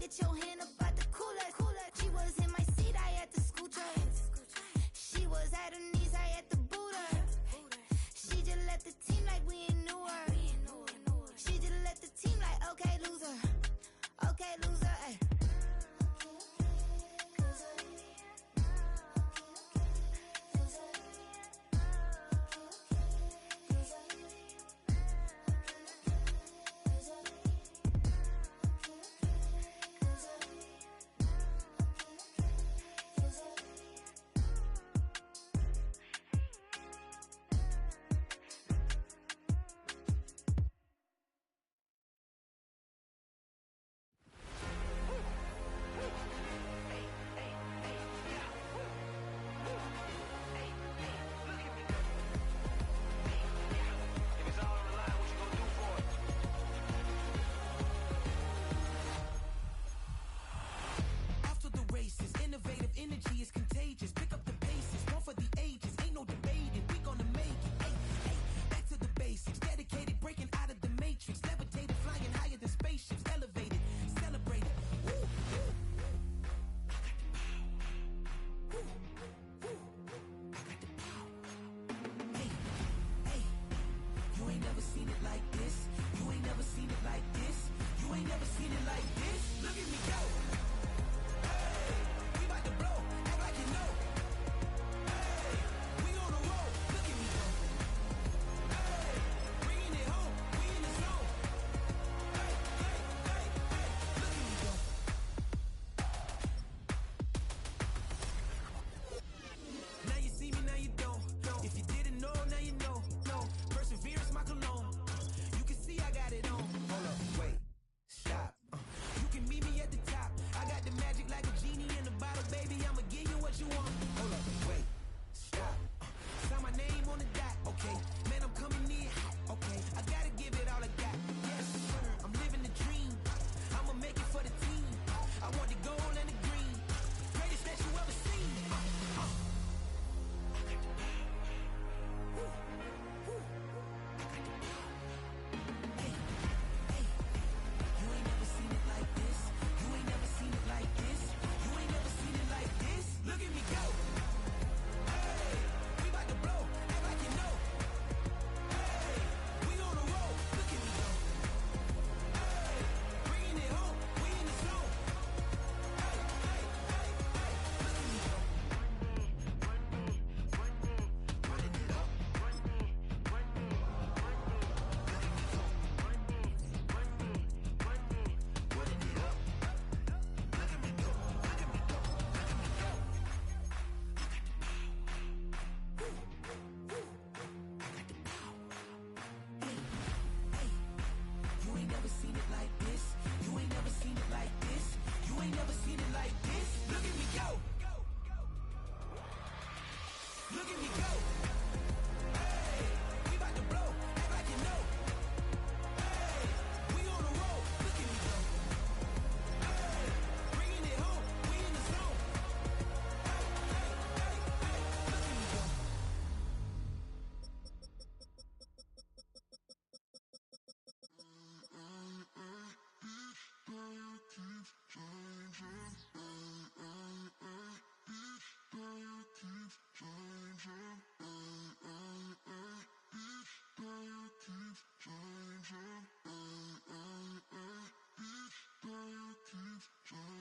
Get your hand up out the cooler. She was in my seat, I had to scoot her. She was at her knees, I had to boot her. She just left the team like we ain't knew her. She just left the team like, okay, loser. Okay, loser, ayy.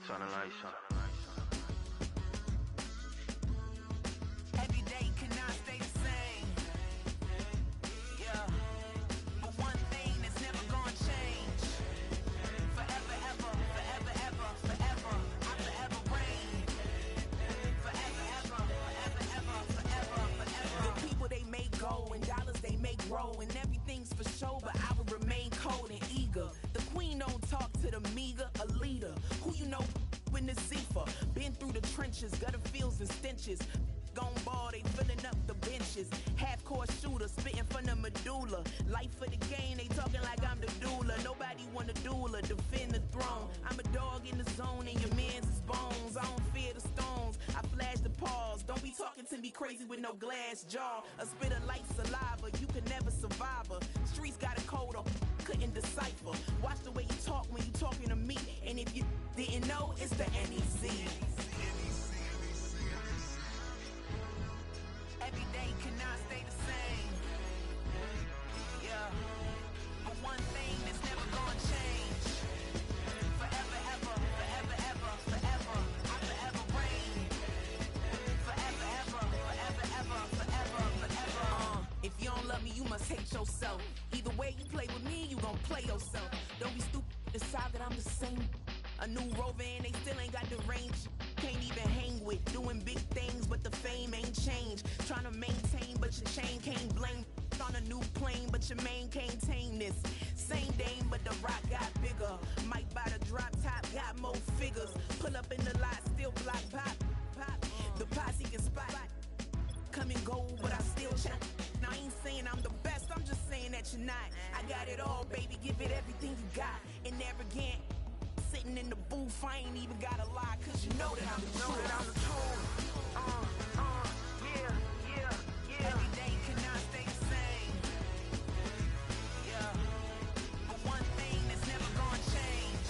Turn the lights on. Every day cannot stay the same. Yeah. But one thing that's never gonna change. Forever, ever, forever, ever, forever. I forever reign. Forever, ever, forever, ever, forever, forever. The people they make go and dollars they make grow and everything's for show, but I will remain cold and eager. The queen don't talk to the meager, a leader. Who you know in the Zephyr? Been through the trenches, gutter fields and stenches. Gone ball, they filling up the benches. Half-court shooter, spitting from the medulla. Life for the game, they talking like I'm the doula. Nobody want a doula, defend the throne. I'm a dog in the zone and your man's is bones. I don't fear the stones, I flash the paws. Don't be talking to me crazy with no glass jaw. A spit of light saliva, you can never survive her. Streets got a code of couldn't decipher. Watch the way you talk when you talking to me. And if you didn't know, it's the NEC. Every day cannot stay the same. Yeah. But one thing that's never gonna change. Forever, ever, forever, ever, forever. I forever reign. Forever, ever, forever, ever, forever, forever. If you don't love me, you must hate yourself. Either way you play with me, you gon' play yourself. Don't be stupid, decide that I'm the same. A new Rover and they still ain't got the range. Can't even hang with, doing big things, but the fame ain't changed. Trying to maintain, but your chain can't blame. On a new plane, but your main can't tame this. Same dame, but the rock got bigger. Might buy the drop top, got more figures. Pull up in the lot, still block pop, pop. The posse can spot. Come and go, but I still check. Now I ain't saying I'm the best, I'm just saying that you're not. I got it all, baby, give it everything you got. And never again, sitting in the booth, I ain't even gotta lie, cause you know that I'm the truth. Yeah. Every day cannot stay the same. Yeah. But one thing that's never gonna change.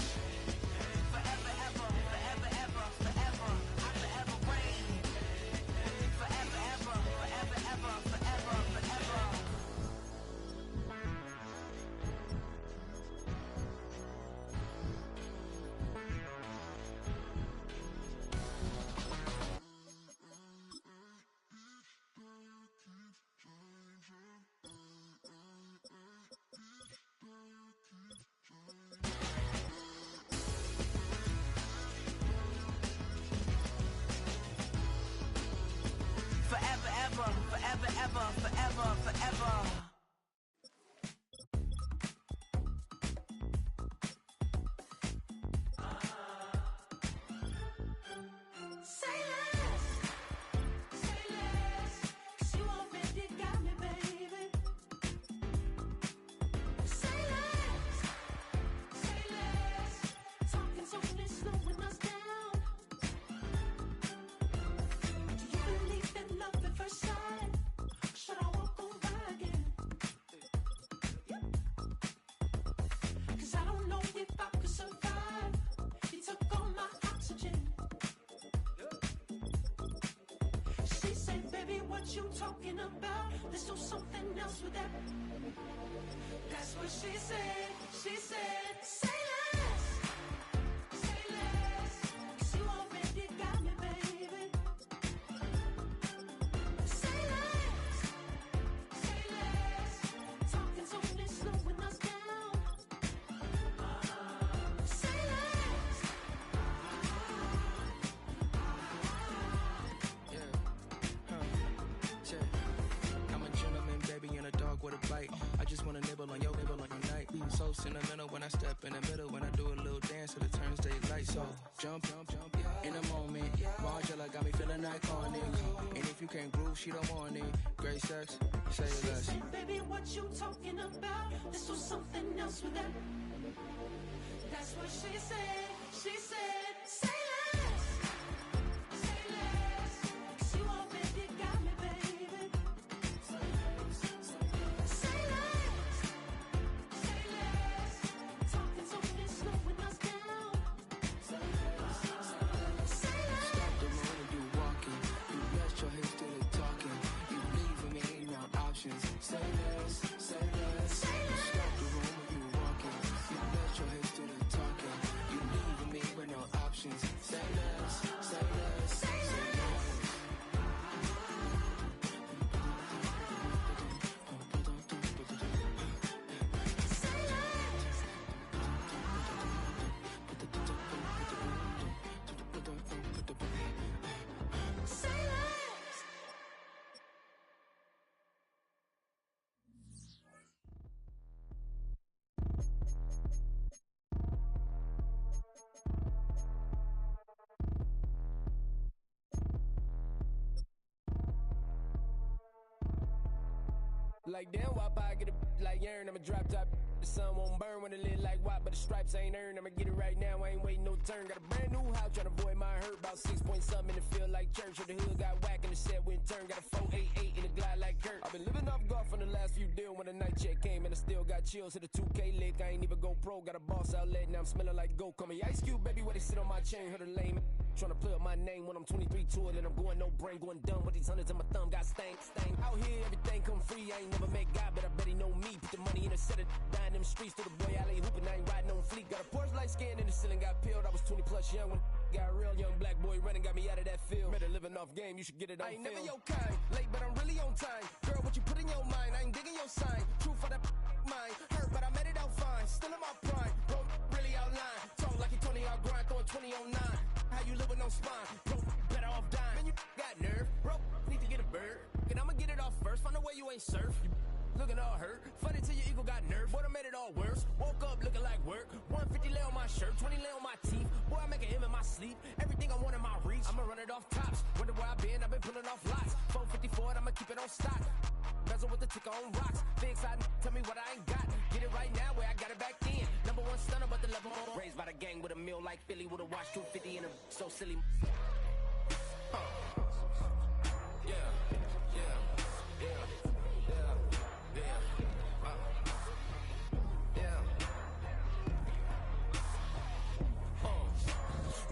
Forever, ever, forever, ever, forever. I forever reign. Forever, ever, forever, ever, forever, forever. Forever, ever, forever, ever, forever, forever. Say less, 'cause you already got me, baby. Say less, talking's only slowing us down. Do you believe in love at first sight? Should I walk over again? 'Cause I don't know if I could survive. You took all my oxygen. She said, baby, what you talking about? Let's do something else with that. That's what she said. She said, say less, 'cause you already got me, baby. Say less, talking's only slowing us down. Say less. I'm a gentleman, baby, and a dog with a bite. I just wanna nibble on your night. So sentimental when I step in the middle. When I do a little dance till it turns daylight. So jump, in a moment. Margella got me feeling iconic. And if you can't groove, she don't want it. Great sex, say less. Baby, what you talking about? Let's do something else with that. That's what she said. She said, say less, 'cause you already got me, baby. Say less, talking's only slowing us down. Say less. Stop the road when you walking. You rest your hips to the talking. You leaving me no options. Say less. Stop the road when you walking. You rest your hips to the talking. You leaving me with no options. Say less. Say less. Like damn, why I get a like Aaron, I'm a drop top. the sun won't burn when it lit like what, but the stripes ain't earned. I'ma get it right now, I ain't waiting no turn. Got a brand new house, tryna avoid my hurt. About 6 point something in the field like church. Or the hood got whack and the set went turn. Got a 488 in the glide like Kurt. I've been living off golf on the last few deals. When the night check came and I still got chills. Hit a 2K lick, I ain't even go pro. Got a boss outlet, now I'm smelling like gold. Call me Ice Cube, baby, where they sit on my chain. Heard a lame tryna play up my name when I'm 23 to it. And I'm going no brain, going dumb with these hundreds in my thumb. Got stank. Out here, everything come free. I ain't never met God, but I bet he know me. Put the money in a set of dying them streets. To the boy alley hooping, I ain't riding on fleek. Got a Porsche light skin in the ceiling, got peeled. I was 20 plus young when got real. Young black boy running, got me out of that field. Better living off game, you should get it on film. I ain't never your kind, late but I'm really on time. Girl, what you put in your mind, I ain't digging your sign. True for that mind, hurt but I made it out fine. Still in my prime, bro, really outline. Talk like you 20 out grind, throwing 20 on 9. How you living on spine, bro, better off dying. Man, you got nerve, bro, need to get a bird. And I'ma get it off first, find a way you ain't surf. You looking all hurt, funny till your ego got nerve. Boy, I made it all worse, woke up looking like work. 150 lay on my shirt, 20 lay on my teeth. Boy, I make an M in my sleep, everything I want in my reach. I'ma run it off tops, wonder where I been pulling off lots. 454, I'ma keep it on stock. Bezel with the ticker on rocks. Big side, tell me what I ain't got. Get it right now where I got it back then. Number one stunner, but the level on. Raised by the gang with a meal like Philly with a watch 250 and a so silly.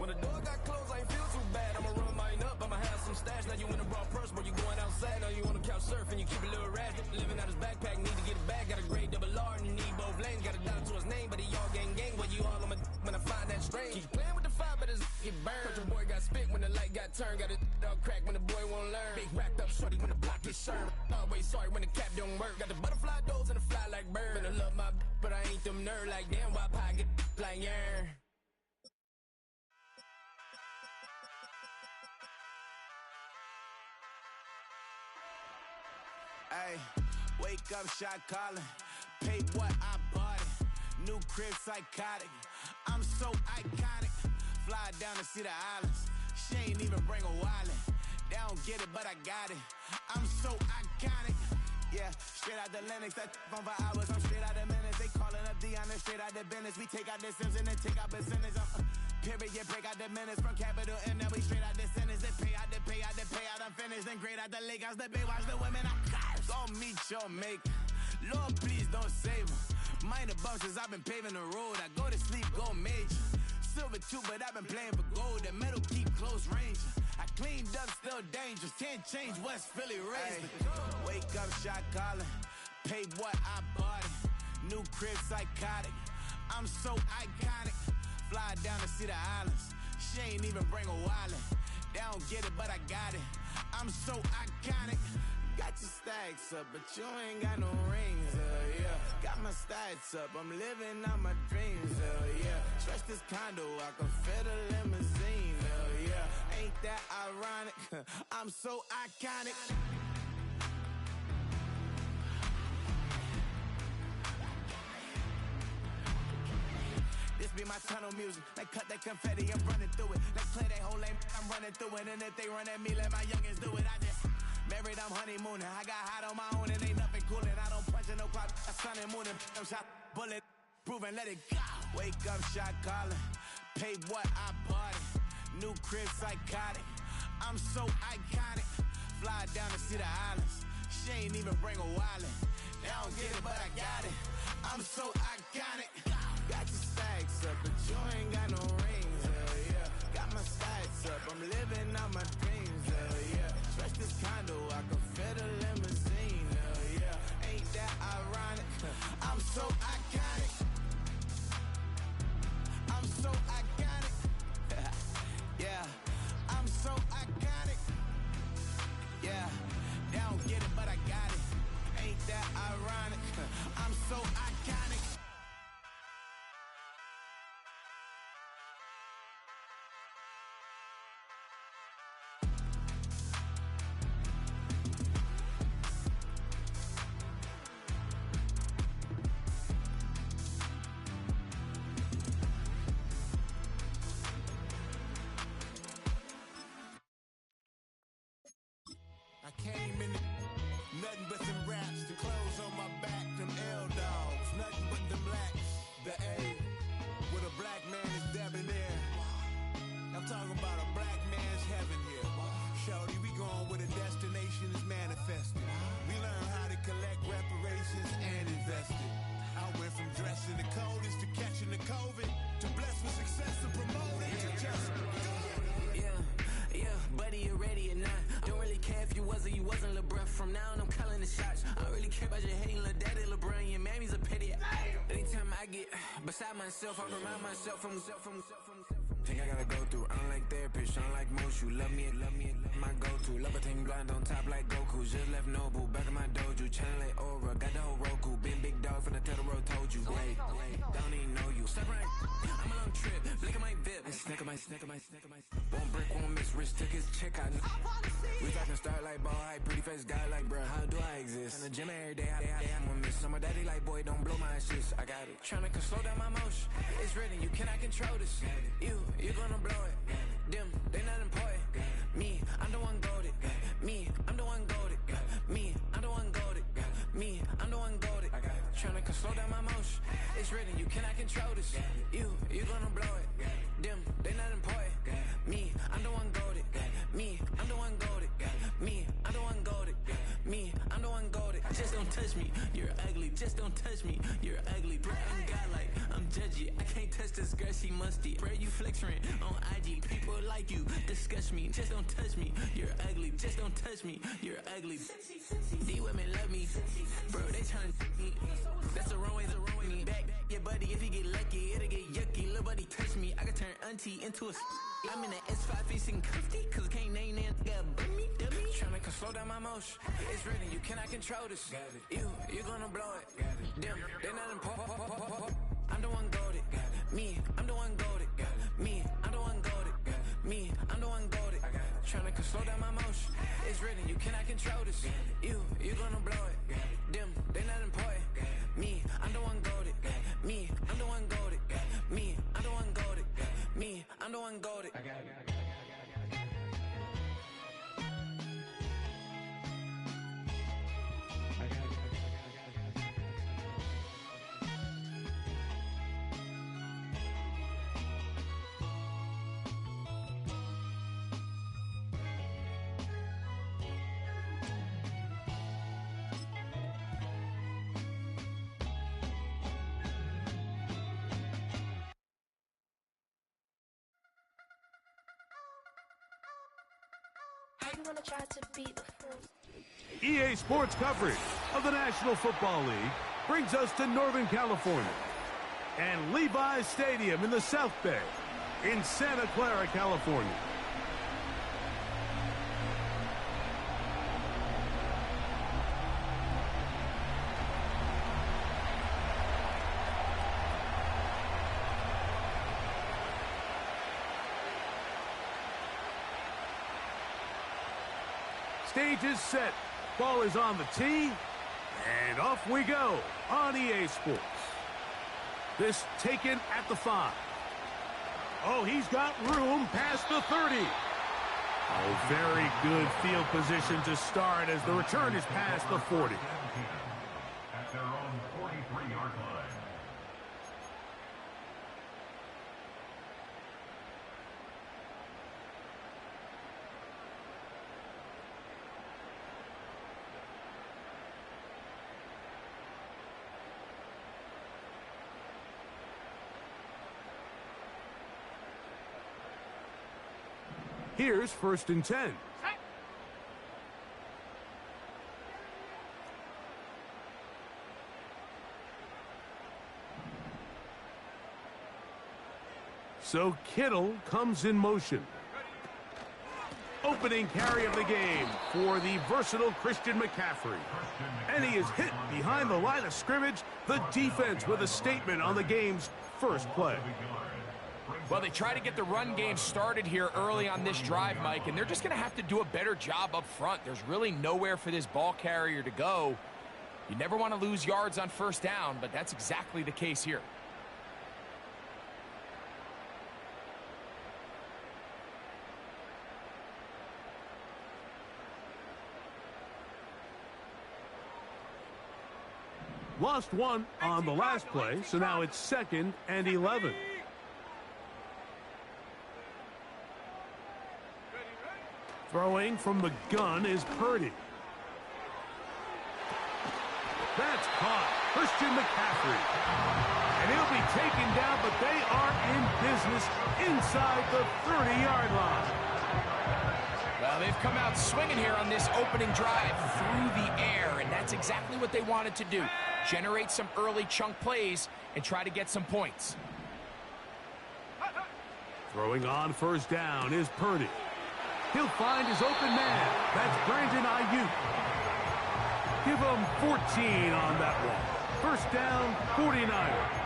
When the door got closed, I ain't feel too bad. I'ma run mine up, I'ma have some stash. Now you in a broad purse, but you going outside. Now you on the couch surfing, you keep a little rash. Living out his backpack, need to get it back. Got a grade double R and you need both lanes. Got a dollar to his name, but he all gang. What you all on my when I find that strange. Keep playing with the fire, but his get burned. But your boy got spit when the light got turned. Got a dog crack when the boy won't learn. Big racked up shorty when the block gets served. Always sorry when the cap don't work. Got the butterfly doors and the fly like bird. And I love my but I ain't them nerd like damn. Why pie get like yarn? Ay, wake up, shot calling. Paid what I bought it. New crib, psychotic. I'm so iconic. Fly down to see the islands. She ain't even bring a wallet. They don't get it, but I got it. I'm so iconic. Yeah, straight out the Lennox. That on for hours. I'm straight out the minutes. They calling up Dion and straight out the business. We take out the Sims and then take out percentage. Period, break out the minutes from capital and now we straight out the sentence. They pay out, I'm finished. Then grade out the lake house, the bay, watch the women I got. Go meet your maker. Lord, please don't save them. Minor bumps as I've been paving the road. I go to sleep, go major. Silver too, but I've been playing for gold. The metal keep close range. I cleaned up, still dangerous. Can't change West Philly raised. Wake up, shot calling. Paid what I bought it. New crib, psychotic. I'm so iconic. Fly down to see the islands. She ain't even bring a wallet. They don't get it, but I got it. I'm so iconic. Got your stacks up, but you ain't got no rings, yeah. Got my stats up, I'm living out my dreams, yeah. Stretch this condo, I can fit a limousine, yeah. Ain't that ironic? I'm so iconic. This be my tunnel music. They cut that confetti, I'm running through it. They play that whole lane, I'm running through it. And if they run at me, let my youngins do it. I just married, I'm honeymooning. I got hot on my own and ain't nothing coolin'. I don't punch in no clock, I sun and moon. I'm shot, bullet, proven, let it go. Wake up, shot calling. Paid what I bought it. New crib, psychotic. I'm so iconic. Fly down to see the islands. She ain't even bring a wallet. They don't get it, but I got it. I'm so iconic. Got your stacks up, but you ain't got no rings, yeah. Got my stats up, I'm living out my dreams, yeah. Stretch this condo, I can fit a limousine, yeah. Ain't that ironic? I'm so iconic. I'm so iconic. Yeah, I'm so iconic. Yeah, they don't get it, but I got it. Ain't that ironic? I'm so iconic. I came in nothing but some raps, the clothes on my back, them L-Dogs. debonair. I'm talking about a black man's heaven here. Shorty, we going where the destination is manifested. We learn how to collect reparations and invest it. I went from dressing the coldest to catching the COVID, to blessed with success and promoted to just Yeah, buddy, you ready or not? Don't really care if you was or you wasn't LeBron. From now on, I'm calling the shots. I don't really care about your hating little daddy LeBron. Your mammy's a pity. Anytime I get beside myself, I remind myself from Think I gotta go through. I don't like therapists, I don't like most. You love me, my go-to. Love a team blind on top like Goku. Just left Noble, back in my dojo. Channel like Aura, got the whole Roku. Been big dog from the Tether Road, told you. Wait, don't even know you. Step right, I'm a long trip. Look at my VIP. Snicker my. One brick, one miss. Rich took his check out. We talking start like ball hype. Pretty face guy like, bruh, how do I exist? In the gym every day, I'm gonna miss. Some of daddy like, boy, don't blow my shit. I got it. Tryna slow down my motion. It's written, you cannot control this. You gonna blow it. Them, they not important. Me, I'm the one goated. Me, I'm the one goated. Me, I'm the one goated. Me, I'm the one goated. Tryna slow down my motion. It's written, you cannot control this. You gonna blow it. Them, they not important. Me, I'm the one goated. Me, I'm the one goated. Me, I'm the one goated. Me, I'm the one goated. Just don't touch me, you're ugly. Just don't touch me, you're ugly. Bro, I'm godlike, I'm judgy. I can't touch this girl, she musty. Bro, you flexing on IG. People like you disgust me. Just don't touch me, you're ugly. Just don't touch me, you're ugly. These women love me, bro. They tryna me. That's the wrong way. Me back, yeah, buddy. If he get lucky, it'll get yucky. Little buddy touch me, I can turn auntie into a. I'm in the S5 facing comfy, cause I can't name that guy but me, dummy. Tryna slow down my motion. It's written, you cannot control this. You gonna blow it. Them, they not important. I'm the one goated. Me, I'm the one goated. Me, I'm the one goated. Me, I'm the one goated. Tryna slow down my motion. It's written, you cannot control this. You gonna blow it. Them, they not important. Me, I'm the one goated. Me, I'm the one goated. Me, I'm the one goated. Me, I'm the one goated. You want to try to beat the force. EA Sports coverage of the National Football League brings us to Northern California and Levi's Stadium in the South Bay in Santa Clara, California. Stage is set. Ball is on the tee. And off we go on EA Sports. This taken at the 5. Oh, he's got room past the 30. Oh, very good field position to start as the return is past the 40. At their own 43-yard line. Here's 1st and 10. So Kittle comes in motion. Opening carry of the game for the versatile Christian McCaffrey. And he is hit behind the line of scrimmage. The defense with a statement on the game's first play. Well, they try to get the run game started here early on this drive, Mike, and they're just going to have to do a better job up front. There's really nowhere for this ball carrier to go. You never want to lose yards on 1st down, but that's exactly the case here. Lost one on the last play, so now it's 2nd and 11. Throwing from the gun is Purdy. That's caught. Christian McCaffrey. And he'll be taken down, but they are in business inside the 30-yard line. Well, they've come out swinging here on this opening drive through the air, and that's exactly what they wanted to do. Generate some early chunk plays and try to get some points. Throwing on first down is Purdy. He'll find his open man. That's Brandon Ayuk. Give him 14 on that one. First down, 49ers.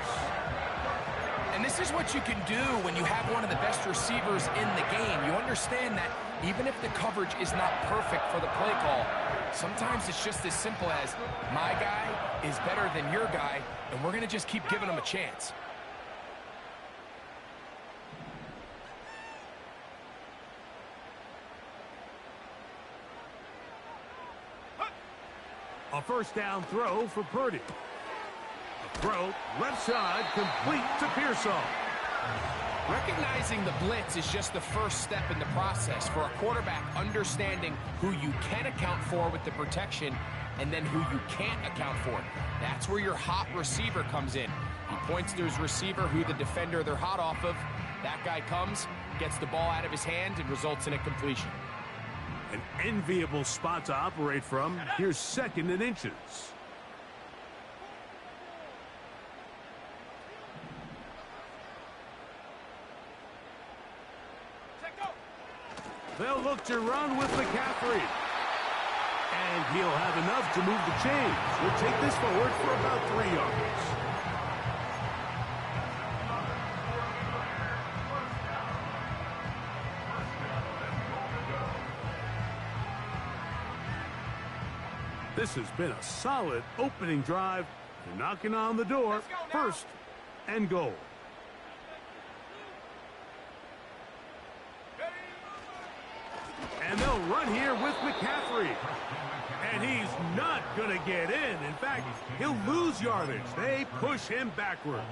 And this is what you can do when you have one of the best receivers in the game. You understand that even if the coverage is not perfect for the play call, sometimes it's just as simple as, my guy is better than your guy, and we're going to just keep giving him a chance. A first down throw for Purdy. A throw, left side, complete to Pearsall. Recognizing the blitz is just the first step in the process for a quarterback, understanding who you can account for with the protection and then who you can't account for. That's where your hot receiver comes in. He points to his receiver, who the defender they're hot off of. That guy comes, gets the ball out of his hand, and results in a completion. An enviable spot to operate from. Here's second and inches. They'll look to run with McCaffrey. And he'll have enough to move the chains. We'll take this forward for about 3 yards. This has been a solid opening drive. They're knocking on the door. First and goal. And they'll run here with McCaffrey. And he's not going to get in. In fact, he'll lose yardage. They push him backwards.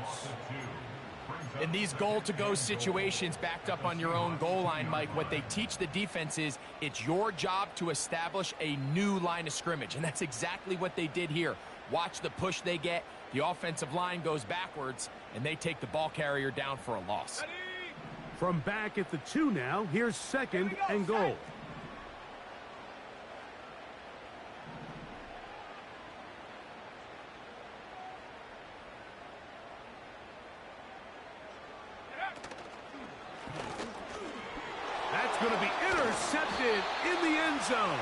In these goal-to-go situations backed up on your own goal line, Mike, what they teach the defense is it's your job to establish a new line of scrimmage, and that's exactly what they did here. Watch the push they get. The offensive line goes backwards, and they take the ball carrier down for a loss. From back at the 2 now, here's second and goal. That's going to be intercepted in the end zone.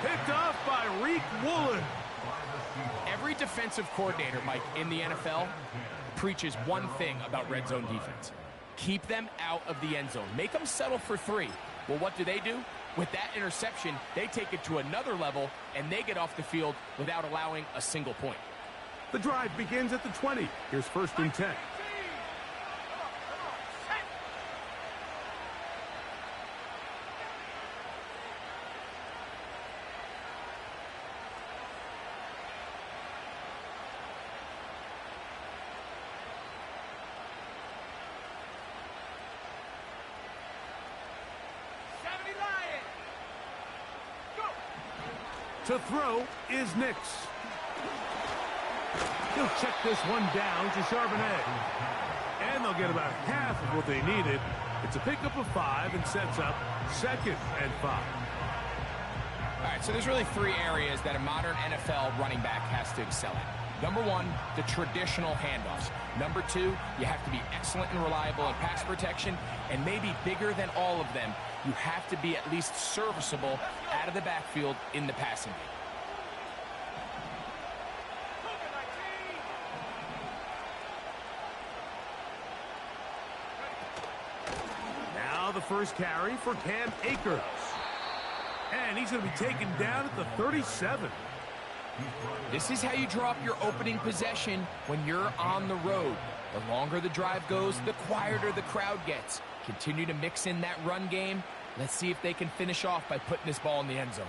Picked off by Reek Woolen. Every defensive coordinator, Mike, in the NFL preaches one thing about red zone defense. Keep them out of the end zone. Make them settle for 3. Well, what do? With that interception, they take it to another level, and they get off the field without allowing a single point. The drive begins at the 20. Here's first and 10. To throw is Nix. He'll check this one down to Charbonnet. And they'll get about half of what they needed. It's a pickup of 5 and sets up second and 5. All right, so there's really 3 areas that a modern NFL running back has to excel at. Number 1, the traditional handoffs. Number 2, you have to be excellent and reliable in pass protection. And maybe bigger than all of them, you have to be at least serviceable out of the backfield in the passing game. Now the first carry for Cam Akers. And he's going to be taken down at the 37. This is how you draw up your opening possession when you're on the road. The longer the drive goes, the quieter the crowd gets. Continue to mix in that run game. Let's see if they can finish off by putting this ball in the end zone.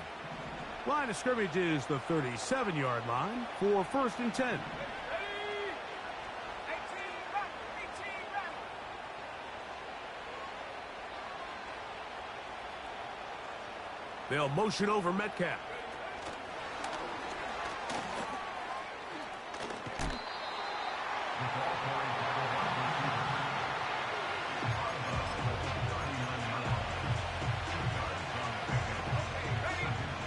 Line of scrimmage is the 37-yard line for first and 10. They'll motion over Metcalf.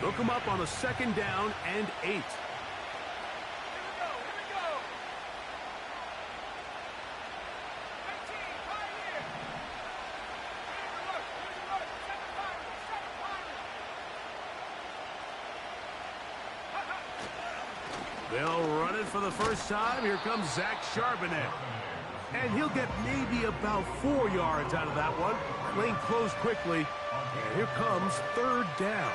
Hook him up on a 2nd down and 8. They'll run it for the first time. Here comes Zach Charbonnet. And he'll get maybe about 4 yards out of that one. Lane closed quickly. And here comes 3rd down.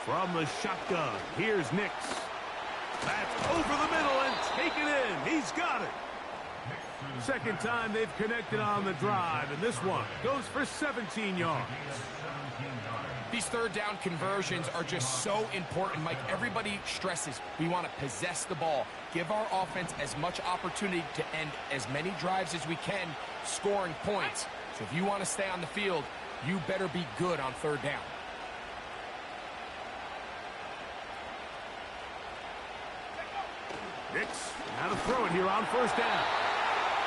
From the shotgun, here's Nix. That's over the middle and taken in. He's got it. 2nd time they've connected on the drive, and this one goes for 17 yards. These 3rd down conversions are just so important, Mike. Everybody stresses we want to possess the ball, give our offense as much opportunity to end as many drives as we can, scoring points. So if you want to stay on the field, you better be good on 3rd down. Nix, now to throw it here on 1st down.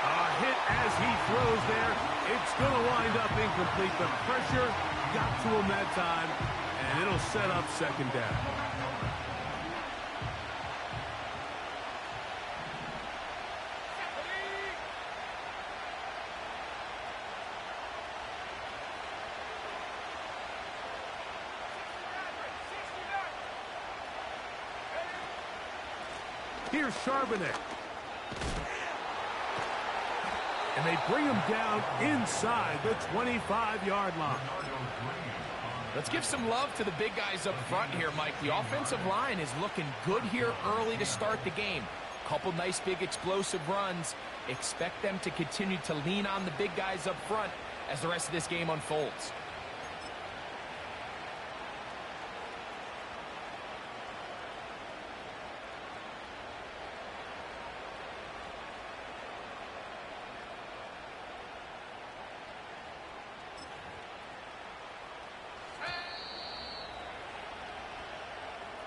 A hit as he throws there. It's going to wind up incomplete. The pressure got to him that time, and it'll set up 2nd down. Here's Charbonnet. And they bring him down inside the 25-yard line. Let's give some love to the big guys up front here, Mike. The offensive line is looking good here early to start the game. Couple nice big explosive runs. Expect them to continue to lean on the big guys up front as the rest of this game unfolds.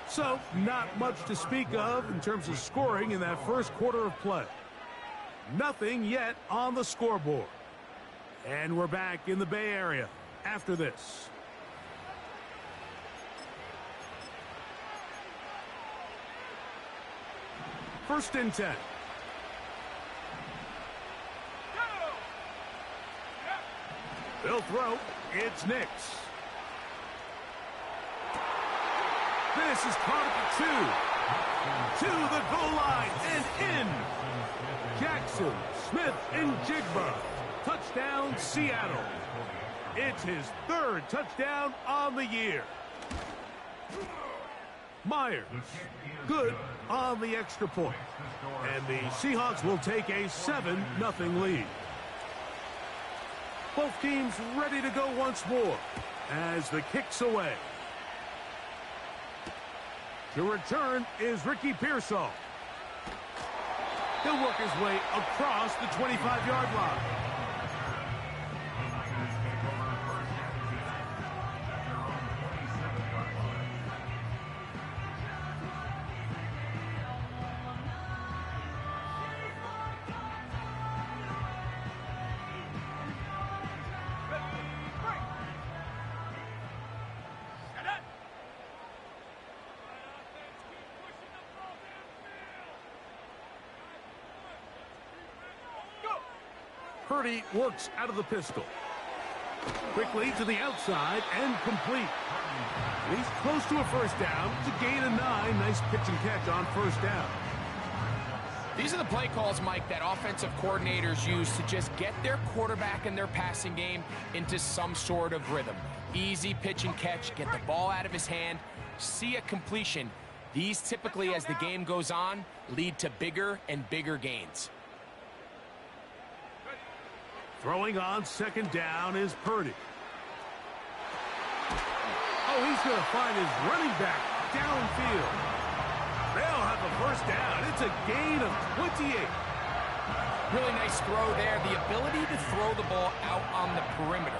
So, not much to speak of in terms of scoring in that first quarter of play. Nothing yet on the scoreboard. And we're back in the Bay Area after this. First and 10. They'll throw. It's Nix. This is caught at the 2. To the goal line and in. Jackson, Smith, and Jigba. Touchdown, Seattle. It's his 3rd touchdown on the year. Myers, good on the extra point. And the Seahawks will take a 7-0 lead. Both teams ready to go once more as the kick's away. The return is Ricky Pearsall. He'll work his way across the 25-yard line. Purdy works out of the pistol. Quickly to the outside and complete. He's close to a first down to gain a 9. Nice pitch and catch on first down. These are the play calls, Mike, that offensive coordinators use to just get their quarterback and their passing game into some sort of rhythm. Easy pitch and catch, get the ball out of his hand, see a completion. These typically, as the game goes on, lead to bigger and bigger gains. Throwing on second down is Purdy. Oh, he's going to find his running back downfield. They'll have a first down. It's a gain of 28. Really nice throw there. The ability to throw the ball out on the perimeter.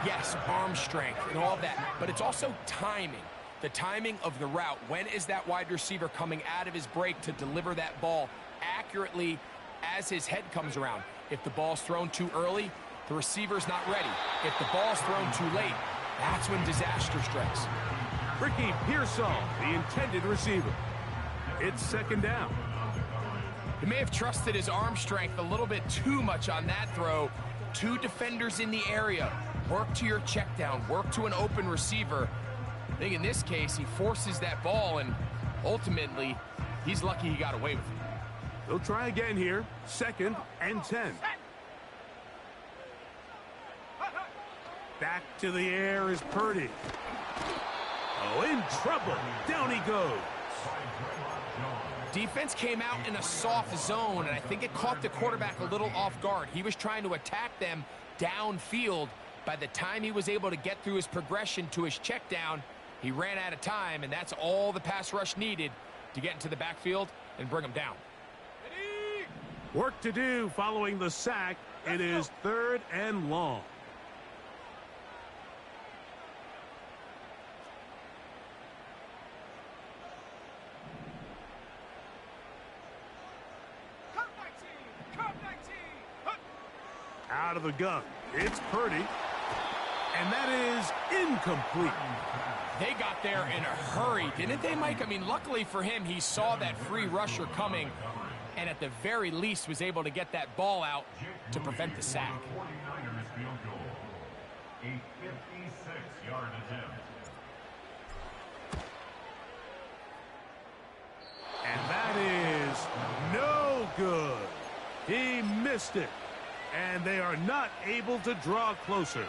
Yes, arm strength and all that, but it's also timing. The timing of the route. When is that wide receiver coming out of his break to deliver that ball accurately as his head comes around? If the ball's thrown too early, the receiver's not ready. If the ball's thrown too late, that's when disaster strikes. Ricky Pearsall, the intended receiver. It's second down. He may have trusted his arm strength a little bit too much on that throw. Two defenders in the area. Work to your check down. Work to an open receiver. I think in this case, he forces that ball, and ultimately, he's lucky he got away with it. They'll try again here. Second and 10. Back to the air is Purdy. Oh, in trouble. Down he goes. Defense came out in a soft zone, and I think it caught the quarterback a little off guard. He was trying to attack them downfield. By the time he was able to get through his progression to his check down, he ran out of time, and that's all the pass rush needed to get into the backfield and bring him down. Work to do following the sack. It is third and long. Out of the gun. It's Purdy. And that is incomplete. They got there in a hurry, didn't they, Mike? I mean, luckily for him, he saw that free rusher coming and at the very least was able to get that ball out to prevent the sack. A 56-yard attempt. And that is no good. He missed it. And they are not able to draw closer.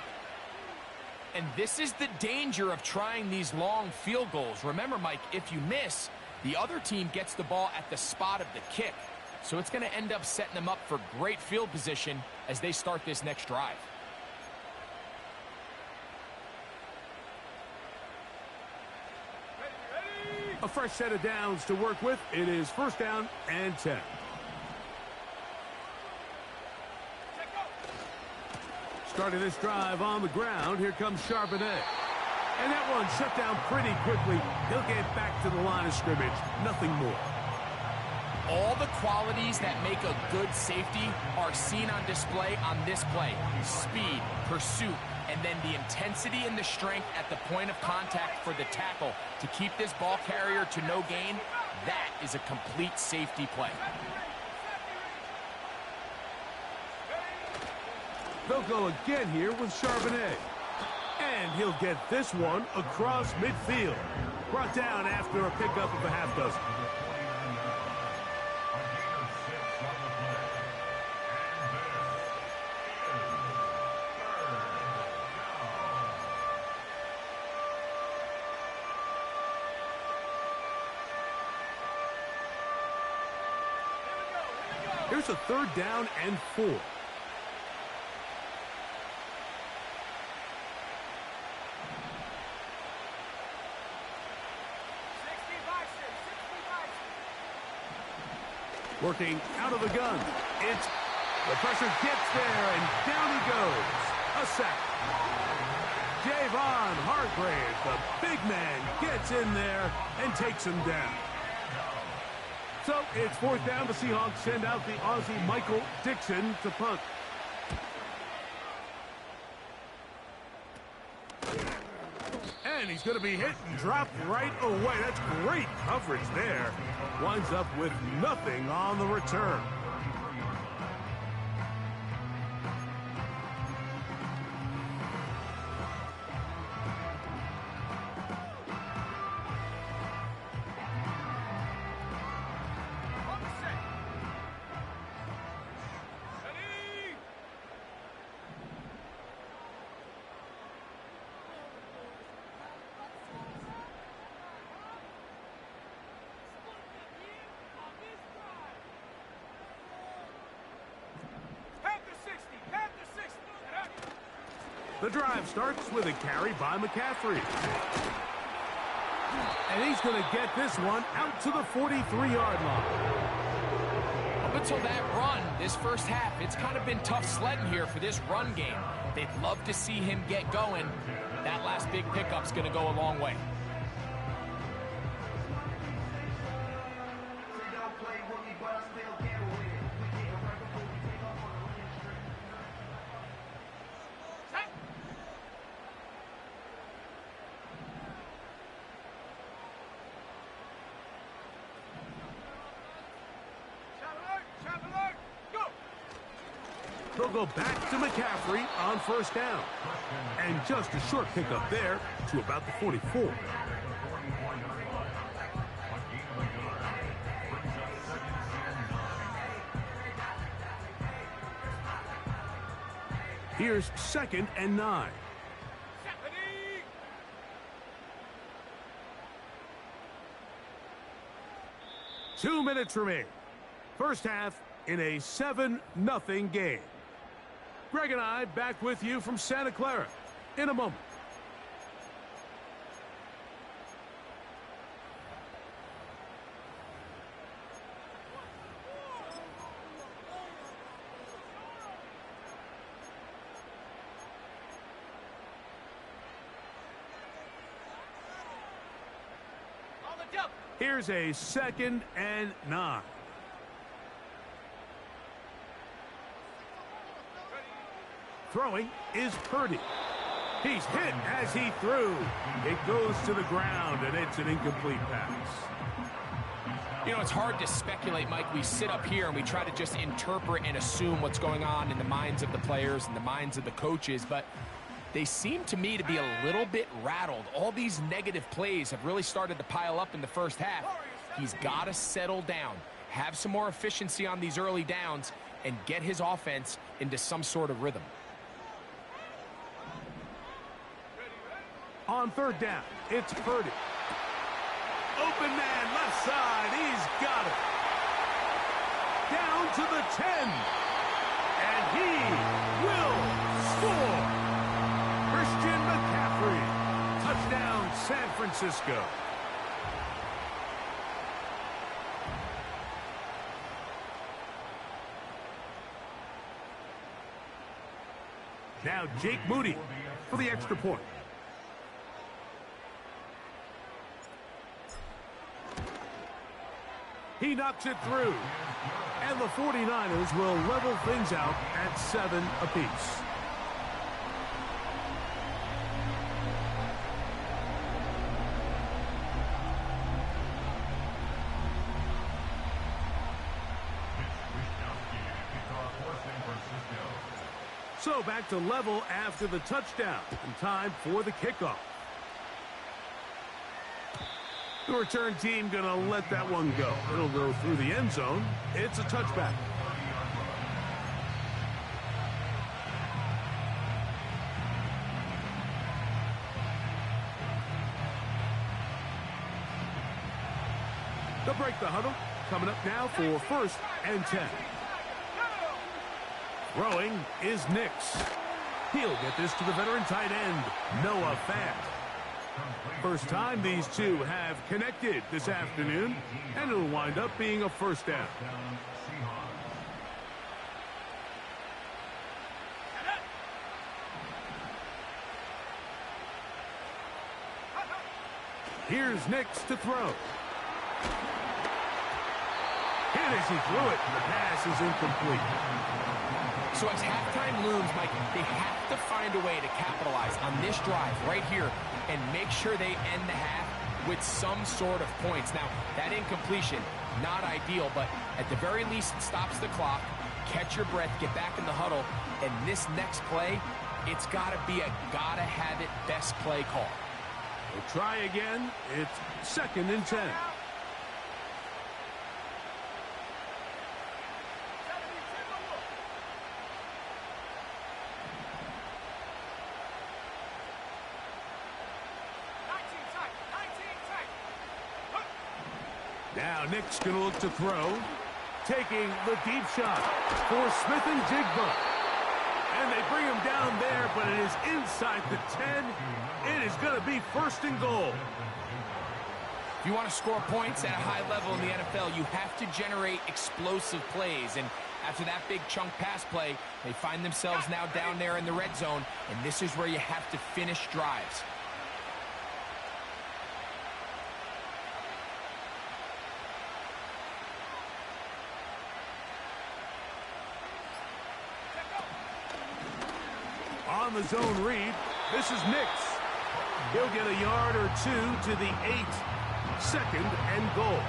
And this is the danger of trying these long field goals. Remember, Mike, if you miss, the other team gets the ball at the spot of the kick. So it's going to end up setting them up for great field position as they start this next drive. A fresh set of downs to work with. It is first down and 10. Starting this drive on the ground, here comes Charbonnet. And that one shut down pretty quickly. He'll get back to the line of scrimmage. Nothing more. All the qualities that make a good safety are seen on display on this play. Speed, pursuit, and then the intensity and the strength at the point of contact for the tackle to keep this ball carrier to no gain. That is a complete safety play. They'll go again here with Charbonnet. And he'll get this one across midfield. Brought down after a pickup of a half dozen. Here's a third down and 4. Working out of the gun. The pressure gets there, and down he goes. A sack. Javon Hargrave, the big man, gets in there and takes him down. So it's fourth down. The Seahawks send out the Aussie Michael Dixon to punt. And he's going to be hit and dropped right away. That's great coverage there. Winds up with nothing on the return. The drive starts with a carry by McCaffrey. And he's going to get this one out to the 43-yard line. Up until that run, this first half, it's kind of been tough sledding here for this run game. They'd love to see him get going. That last big pickup's going to go a long way. They'll go back to McCaffrey on first down. And just a short pickup there to about the 44. Here's 2nd and 9. 2 minutes remain. First half in a 7-0 game. Greg and I back with you from Santa Clara in a moment. Here's a 2nd and 9. Throwing is Purdy. He's hit as he threw. It goes to the ground, and it's an incomplete pass. You know, it's hard to speculate, Mike. We sit up here and we try to just interpret and assume what's going on in the minds of the players and the minds of the coaches, but they seem to me to be a little bit rattled. All these negative plays have really started to pile up in the first half. He's got to settle down, have some more efficiency on these early downs, and get his offense into some sort of rhythm. On third down, it's Purdy. Open man, left side, he's got it. Down to the 10. And he will score. Christian McCaffrey. Touchdown, San Francisco. Now Jake Moody for the extra point. He knocks it through. And the 49ers will level things out at 7 apiece. So back to level after the touchdown. And time for the kickoff. The return team going to let that one go. It'll go through the end zone. It's a touchback. They'll break the huddle. Coming up now for 1st and 10. Throwing is Nix. He'll get this to the veteran tight end, Noah Fant. First time these two have connected this afternoon, and it'll wind up being a first down. Here's Nix to throw. Hit as he threw it, and the pass is incomplete. So as halftime looms, Mike, they have to find a way to capitalize on this drive right here and make sure they end the half with some sort of points. Now, that incompletion, not ideal, but at the very least, it stops the clock. Catch your breath, get back in the huddle, and this next play, it's got to be a gotta-have-it best play call. We'll try again. It's 2nd and 10. Now Nick's going to look to throw. Taking the deep shot for Smith and Jigba. And they bring him down there, but it is inside the 10. It is going to be 1st and goal. If you want to score points at a high level in the NFL, you have to generate explosive plays. And after that big chunk pass play, they find themselves now down there in the red zone, and this is where you have to finish drives. On the zone read, this is Nix. He'll get a yard or 2 to the 8. 2nd and goal.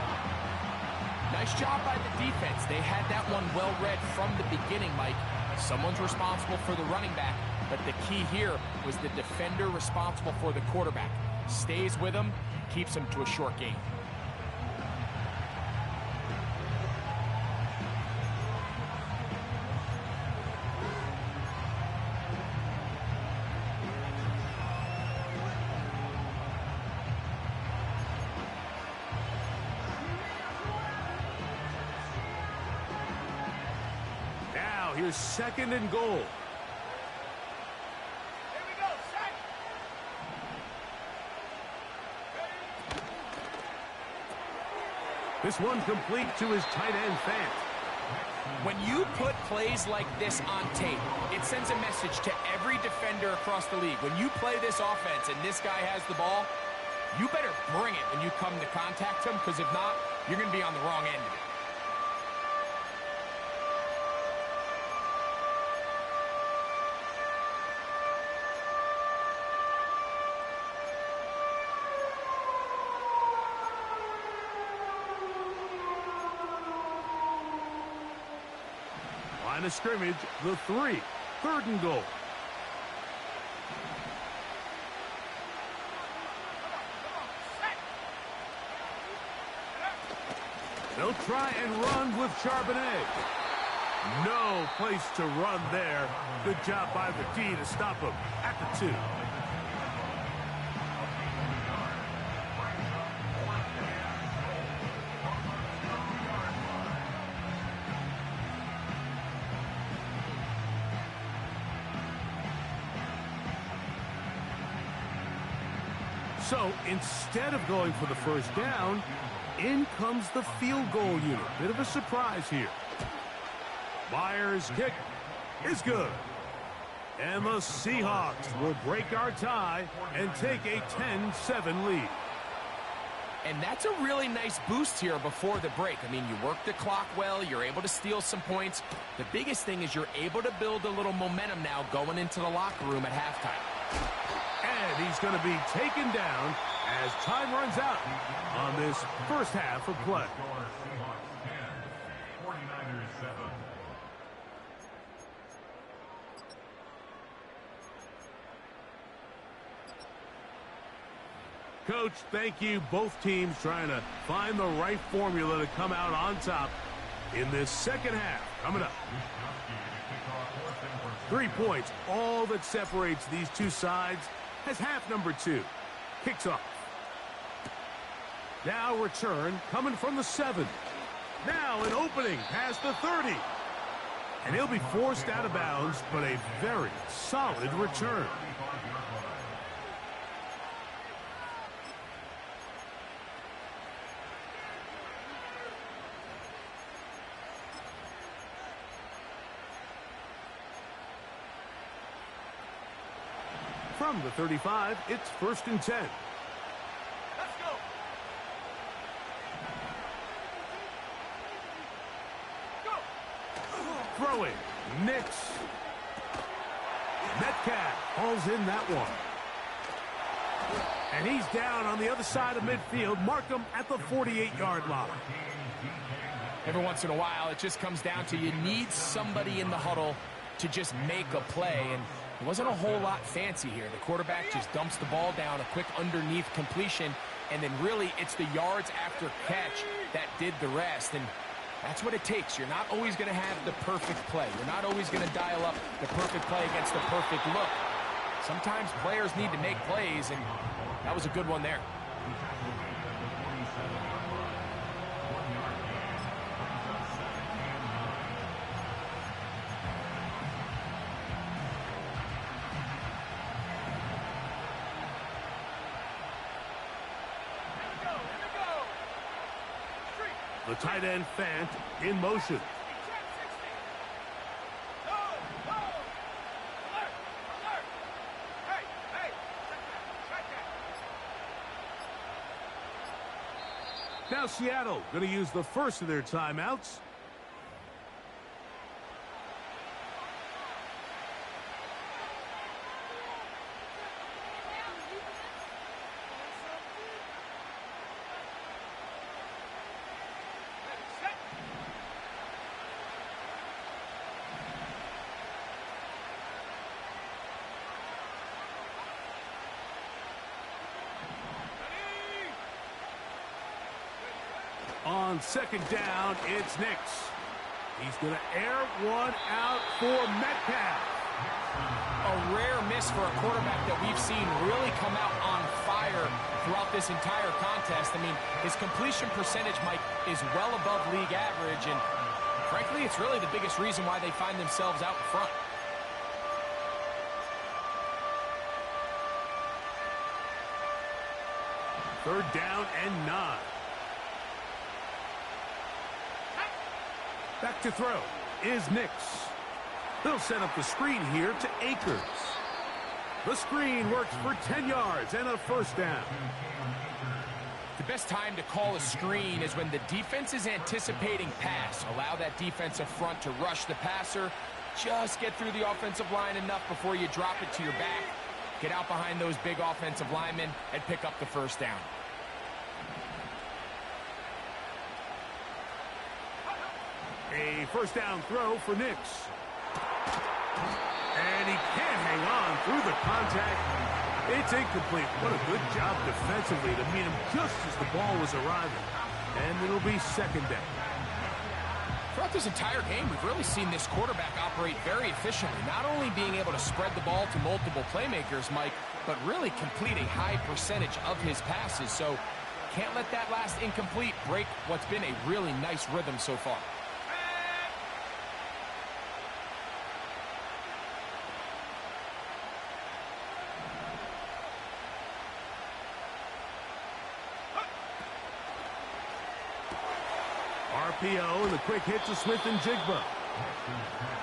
Nice job by the defense. They had that one well read from the beginning, Mike. Someone's responsible for the running back, but the key here was the defender responsible for the quarterback. Stays with him, keeps him to a short gain. Here's 2nd and goal. This one complete to his tight end, Fant. When you put plays like this on tape, it sends a message to every defender across the league. When you play this offense and this guy has the ball, you better bring it when you come to contact him, because if not, you're going to be on the wrong end of it. Line of scrimmage, the 3. 3rd and goal. They'll try and run with Charbonnet. No place to run there. Good job by the D to stop him at the 2. So instead of going for the 1st down, in comes the field goal unit. Bit of a surprise here. Myers' kick is good. And the Seahawks will break our tie and take a 10-7 lead. And that's a really nice boost here before the break. I mean, you work the clock well, you're able to steal some points. The biggest thing is you're able to build a little momentum now going into the locker room at halftime. And he's going to be taken down as time runs out on this 1st half of play. Coach, thank you. Both teams trying to find the right formula to come out on top in this 2nd half. Coming up. 3 points, all that separates these two sides, as half number 2 kicks off. Now return coming from the 7. Now an opening past the 30. And he'll be forced out of bounds, but a very solid return. From the 35, it's 1st and 10. Let's go. Throwing, Nix. Metcalf hauls in that one. And he's down on the other side of midfield. Mark him at the 48-yard line. Every once in a while, it just comes down to you need somebody in the huddle to just make a play. And it wasn't a whole lot fancy here. The quarterback just dumps the ball down, a quick underneath completion, and then really it's the yards after catch that did the rest. And that's what it takes. You're not always going to have the perfect play. You're not always going to dial up the perfect play against the perfect look. Sometimes players need to make plays, and that was a good one there. The tight end Fant in motion. Now Seattle going to use the first of their timeouts. On second down, it's Nix. He's going to air one out for Metcalf. A rare miss for a quarterback that we've seen really come out on fire throughout this entire contest. I mean, his completion percentage, Mike, is well above league average, and frankly, it's really the biggest reason why they find themselves out in front. Third down and 9. Back to throw is Nix. They'll set up the screen here to Akers. The screen works for 10 yards and a first down. The best time to call a screen is when the defense is anticipating pass. Allow that defensive front to rush the passer. Just get through the offensive line enough before you drop it to your back. Get out behind those big offensive linemen and pick up the first down. A first down throw for Nix. And he can't hang on through the contact. It's incomplete. What a good job defensively to meet him just as the ball was arriving. And it'll be second down. Throughout this entire game, we've really seen this quarterback operate very efficiently. Not only being able to spread the ball to multiple playmakers, Mike, but really complete a high percentage of his passes. So can't let that last incomplete break what's been a really nice rhythm so far. RPO and the quick hit to Smith and Jigba.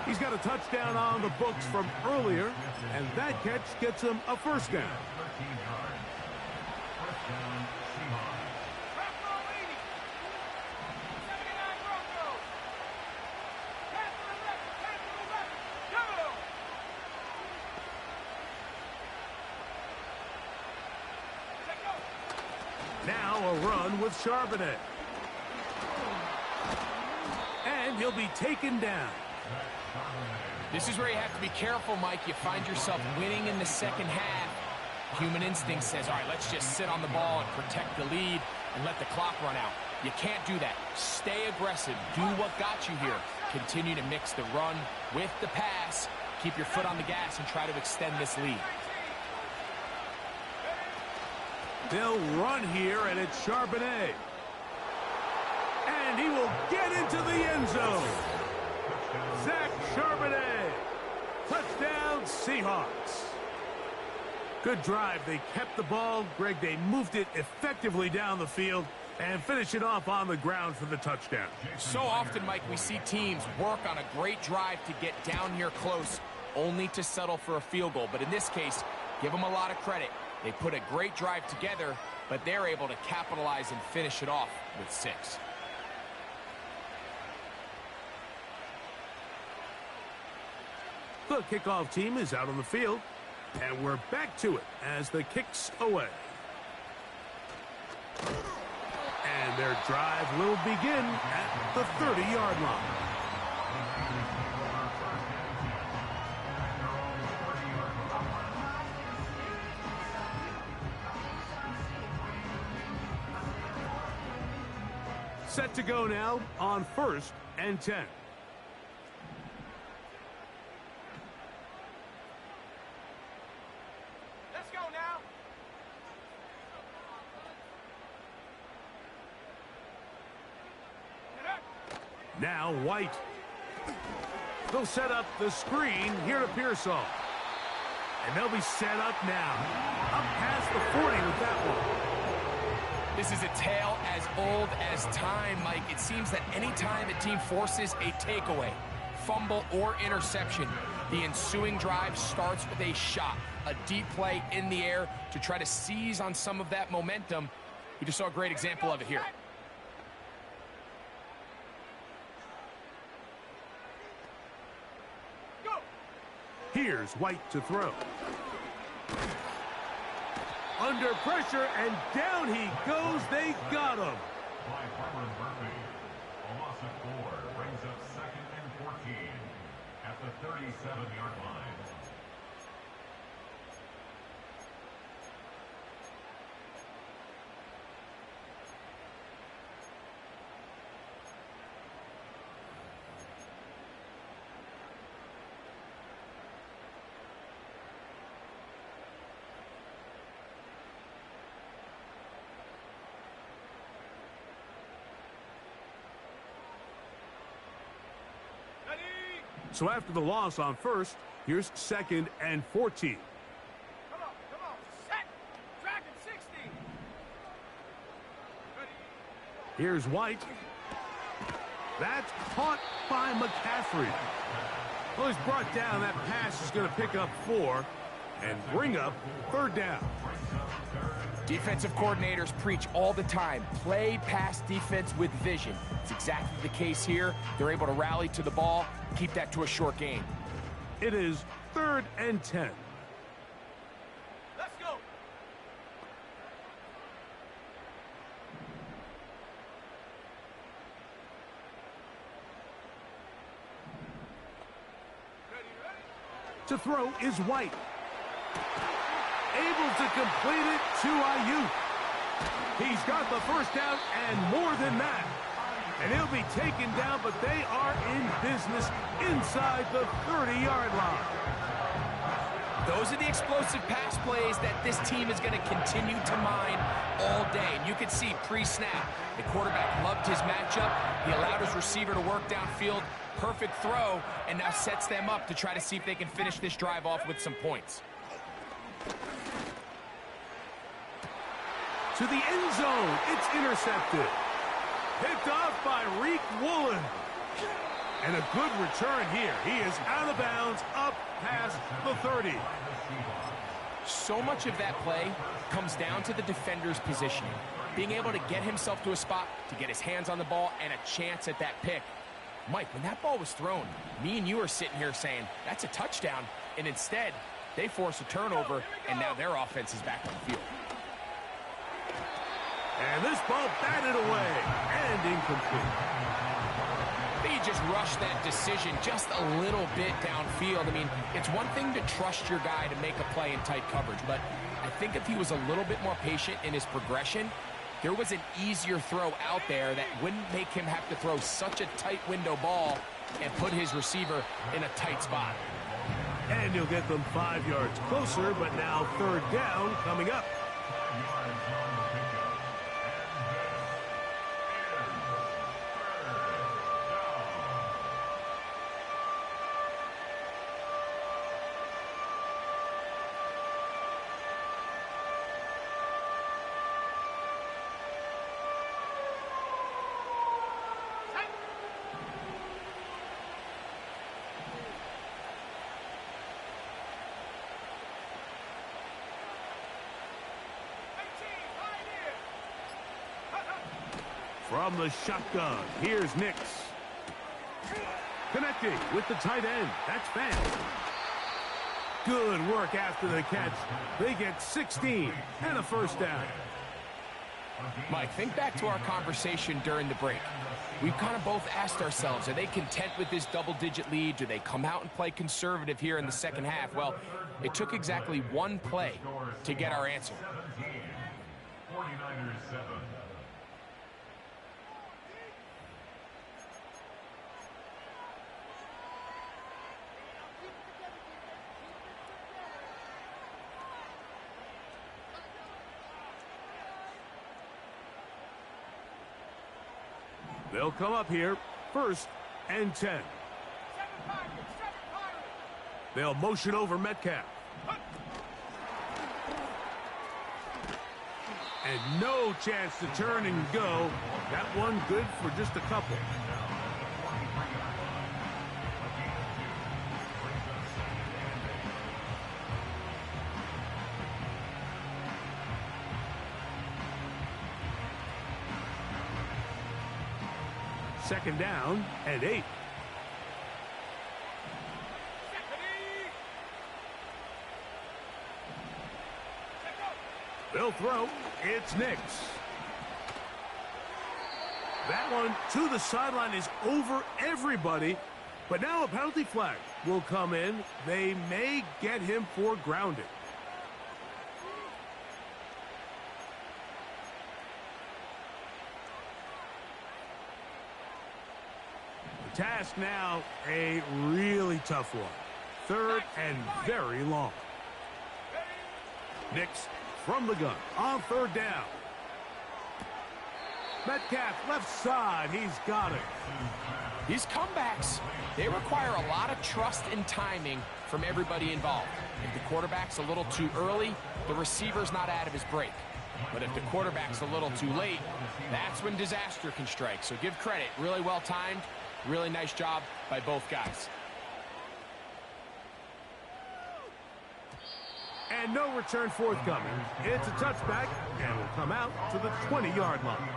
He's got a touchdown on the books from earlier, and that catch gets him a first down. Now a run with Charbonnet. And he'll be taken down. This is where you have to be careful, Mike. You find yourself winning in the second half. Human instinct says, all right, let's just sit on the ball and protect the lead and let the clock run out. You can't do that. Stay aggressive. Do what got you here. Continue to mix the run with the pass. Keep your foot on the gas and try to extend this lead. They'll run here, and it's Charbonnet. And he will get into the end zone. Zach Charbonnet. Touchdown, Seahawks. Good drive. They kept the ball. Greg, they moved it effectively down the field and finish it off on the ground for the touchdown. So often, Mike, we see teams work on a great drive to get down here close, only to settle for a field goal. But in this case, give them a lot of credit. They put a great drive together, but they're able to capitalize and finish it off with 6. The kickoff team is out on the field, and we're back to it as the kick's away. And their drive will begin at the 30-yard line. Set to go now on 1st and 10. Let's go now. Now White. They'll set up the screen here to Pearsall. And they'll be set up now. Up past the 40 with that one. This is a tale as old as time, Mike. It seems that anytime a team forces a takeaway, fumble, or interception, the ensuing drive starts with a shot, a deep play in the air to try to seize on some of that momentum. We just saw a great example of it here. Here's White to throw. Under pressure, and down he goes. They got him. By Harlan Murphy. A loss of 4 brings up 2nd and 14 at the 37-yard line. So after the loss on first, here's 2nd and 14. Come on, set, Dragon 60. Here's White. That's caught by McCaffrey. Well, he's brought down. That pass is going to pick up 4 and bring up 3rd down. Defensive coordinators preach all the time, play pass defense with vision. It's exactly the case here. They're able to rally to the ball, keep that to a short gain. It is 3rd and 10. Let's go. To throw is White. Able to complete it to Ayuk. He's got the first down and more than that. And he'll be taken down, but they are in business inside the 30-yard line. Those are the explosive pass plays that this team is going to continue to mine all day. And you can see pre-snap, the quarterback loved his matchup. He allowed his receiver to work downfield. Perfect throw, and now sets them up to try to see if they can finish this drive off with some points. To the end zone, it's intercepted. Picked off by Reek Woolen. And a good return here. He is out of bounds, up past the 30. So much of that play comes down to the defender's positioning. Being able to get himself to a spot, to get his hands on the ball, and a chance at that pick. Mike, when that ball was thrown, me and you are sitting here saying, that's a touchdown. And instead, they force a turnover, and now their offense is back on the field. And this ball batted away and incomplete. He just rushed that decision just a little bit downfield. I mean, it's one thing to trust your guy to make a play in tight coverage, but I think if he was a little bit more patient in his progression, there was an easier throw out there that wouldn't make him have to throw such a tight window ball and put his receiver in a tight spot. And you'll get them 5 yards closer, but now 3rd down coming up. From the shotgun, here's Nix. Connecting with the tight end. That's fast. Good work after the catch. They get 16 and a 1st down. Mike, think back to our conversation during the break. We've kind of both asked ourselves, are they content with this double-digit lead? Do they come out and play conservative here in the second half? Well, it took exactly one play to get our answer. 49ers 7. They'll come up here, 1st and 10. They'll motion over Metcalf. And no chance to turn and go. That one good for just a couple. Second down and 8. They'll throw. It's Nix. That one to the sideline is over everybody. But now a penalty flag will come in. They may get him for grounding. The task now, a really tough one. Third and very long. Nix from the gun on third down. Metcalf left side. He's got it. These comebacks, they require a lot of trust and timing from everybody involved. If the quarterback's a little too early, the receiver's not out of his break. But if the quarterback's a little too late, that's when disaster can strike. So give credit. Really well timed. Really nice job by both guys. And no return forthcoming. It's a touchback and will come out to the 20-yard line.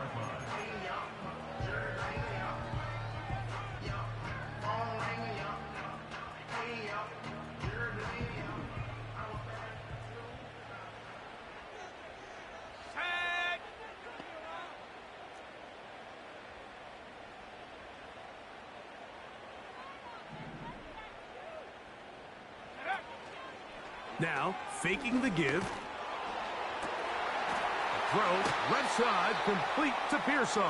Now, faking the give. Throw, left side, complete to Pearsall.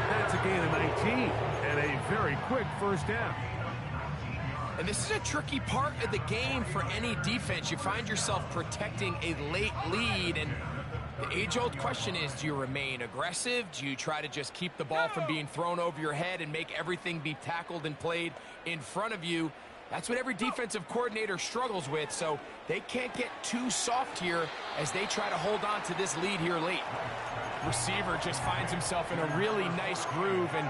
That's a gain of 19 and a very quick first down. And this is a tricky part of the game for any defense. You find yourself protecting a late lead, and the age-old question is, do you remain aggressive? Do you try to just keep the ball from being thrown over your head and make everything be tackled and played in front of you? That's what every defensive coordinator struggles with, so they can't get too soft here as they try to hold on to this lead here late. Receiver just finds himself in a really nice groove, and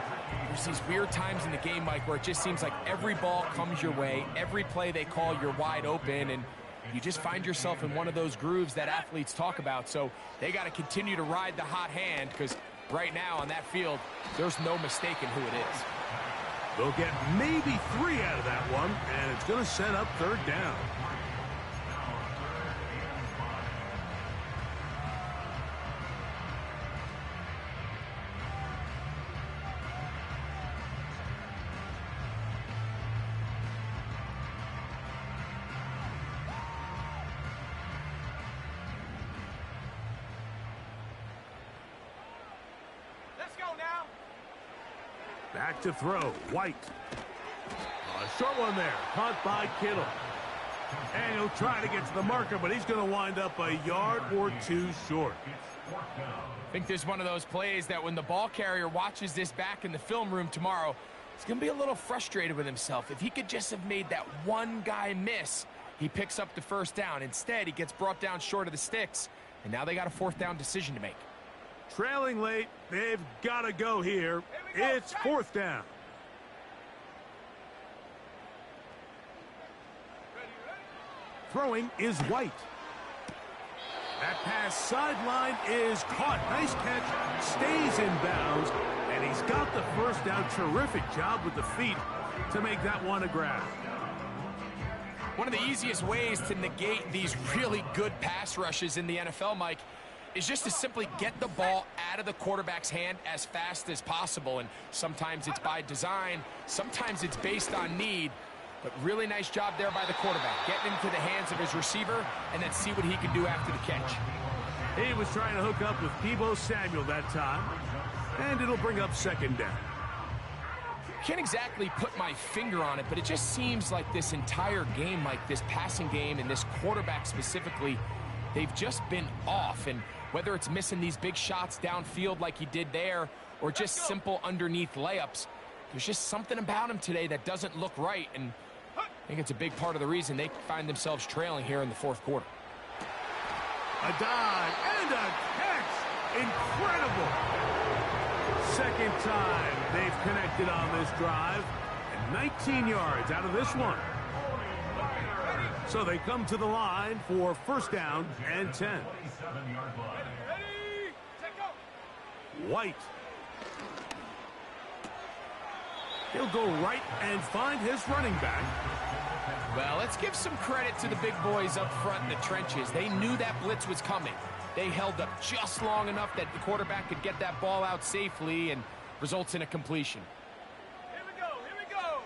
there's these weird times in the game, Mike, where it just seems like every ball comes your way, every play they call, you're wide open, and you just find yourself in one of those grooves that athletes talk about. So they got to continue to ride the hot hand, because right now on that field, there's no mistaking who it is. They'll get maybe 3 out of that one, and it's going to set up third down. Let's go now. Back to throw, White. A short one there, caught by Kittle. And he'll try to get to the marker, but he's going to wind up a yard or 2 short. I think there's one of those plays that when the ball carrier watches this back in the film room tomorrow, he's going to be a little frustrated with himself. If he could just have made that one guy miss, he picks up the first down. Instead, he gets brought down short of the sticks, and now they got a 4th down decision to make. Trailing late, they've got to go here. It's 4th down. Throwing is White. That pass sideline is caught. Nice catch, stays in bounds, and he's got the first down. Terrific job with the feet to make that one a grab. One of the easiest ways to negate these really good pass rushes in the NFL, Mike, is just to simply get the ball out of the quarterback's hand as fast as possible. And sometimes it's by design, sometimes it's based on need. But really nice job there by the quarterback, getting into the hands of his receiver and then see what he can do after the catch. He was trying to hook up with Deebo Samuel that time, and it'll bring up 2nd down. Can't exactly put my finger on it, but it just seems like this entire game, like this passing game and this quarterback specifically, they've just been off. And whether it's missing these big shots downfield like he did there or just simple underneath layups, there's just something about him today that doesn't look right. And I think it's a big part of the reason they find themselves trailing here in the 4th quarter. A dive and a catch. Incredible. Second time they've connected on this drive. And 19 yards out of this one. So they come to the line for first down and 10. White. He'll go right and find his running back. Well, let's give some credit to the big boys up front in the trenches. They knew that blitz was coming. They held up just long enough that the quarterback could get that ball out safely and results in a completion. Here we go, here we go.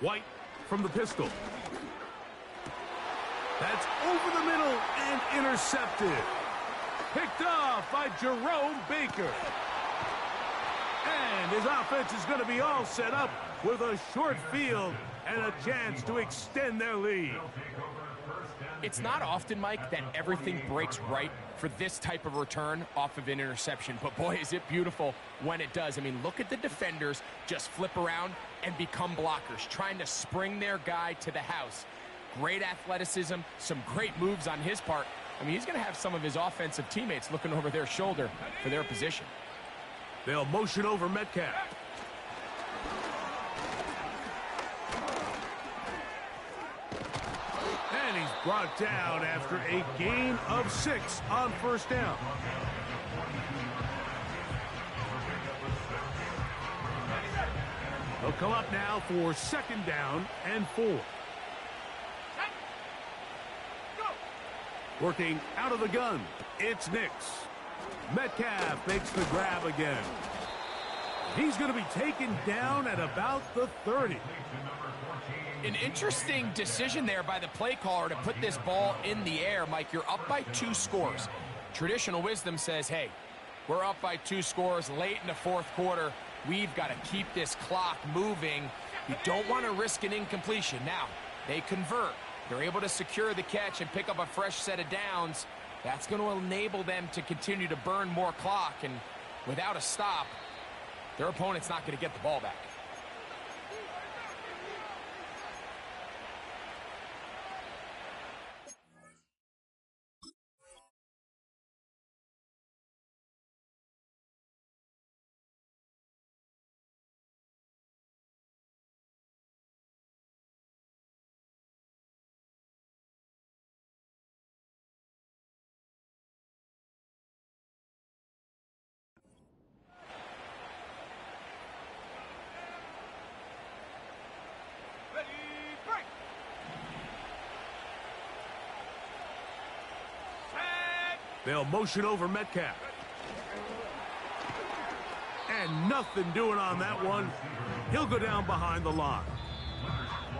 White from the pistol. That's over the middle and intercepted. Picked off by Jerome Baker. And his offense is going to be all set up with a short field and a chance to extend their lead. It's not often, Mike, that everything breaks right for this type of return off of an interception. But, boy, is it beautiful when it does. I mean, look at the defenders just flip around and become blockers, trying to spring their guy to the house. Great athleticism, some great moves on his part. I mean, he's going to have some of his offensive teammates looking over their shoulder for their position. They'll motion over Metcalf. And he's brought down after a gain of 6 on first down. They'll come up now for second down and 4. Working out of the gun, it's Nix. Metcalf makes the grab again. He's going to be taken down at about the 30. An interesting decision there by the play caller to put this ball in the air. Mike, you're up by 2 scores. Traditional wisdom says, hey, we're up by 2 scores late in the fourth quarter. We've got to keep this clock moving. You don't want to risk an incompletion. Now, they convert. They're able to secure the catch and pick up a fresh set of downs. That's going to enable them to continue to burn more clock. And without a stop, their opponent's not going to get the ball back. They'll motion over Metcalf. And nothing doing on that one. He'll go down behind the line.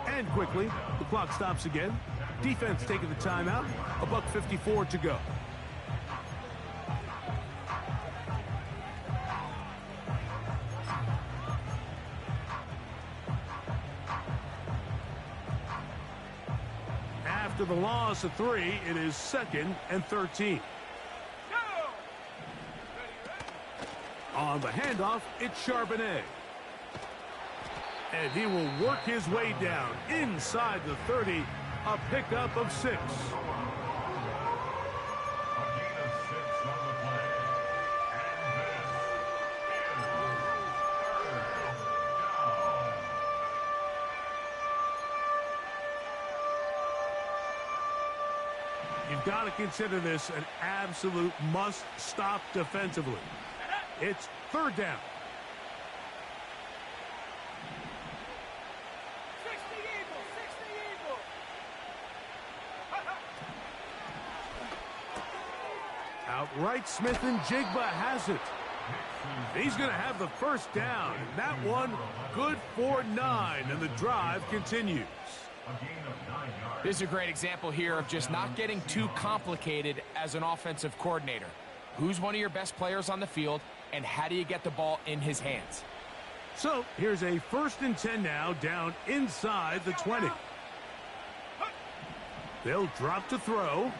And quickly, the clock stops again. Defense taking the timeout. $1:54 to go. After the loss of 3, it is 2nd and 13. On the handoff, it's Charbonnet. And he will work his way down inside the 30, a pickup of 6. You've got to consider this an absolute must-stop defensively. It's 3rd down. 60 Eagles, 60 Eagles. Outright Smith and Jigba has it. He's going to have the first down. And that one good for 9, and the drive continues. This is a great example here of just not getting too complicated as an offensive coordinator. Who's one of your best players on the field, and how do you get the ball in his hands? So here's a 1st and 10 now, down inside the 20. They'll drop to throw.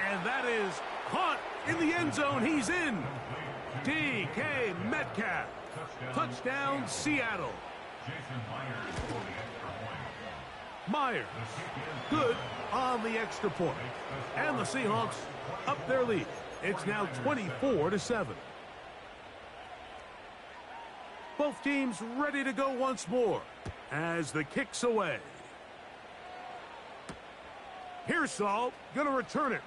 And that is caught in the end zone. He's in. DK Metcalf. Touchdown, Seattle. Myers. Good on the extra point. And the Seahawks up their lead. It's now 24-7. Both teams ready to go once more as the kick's away. Pearsall gonna return it.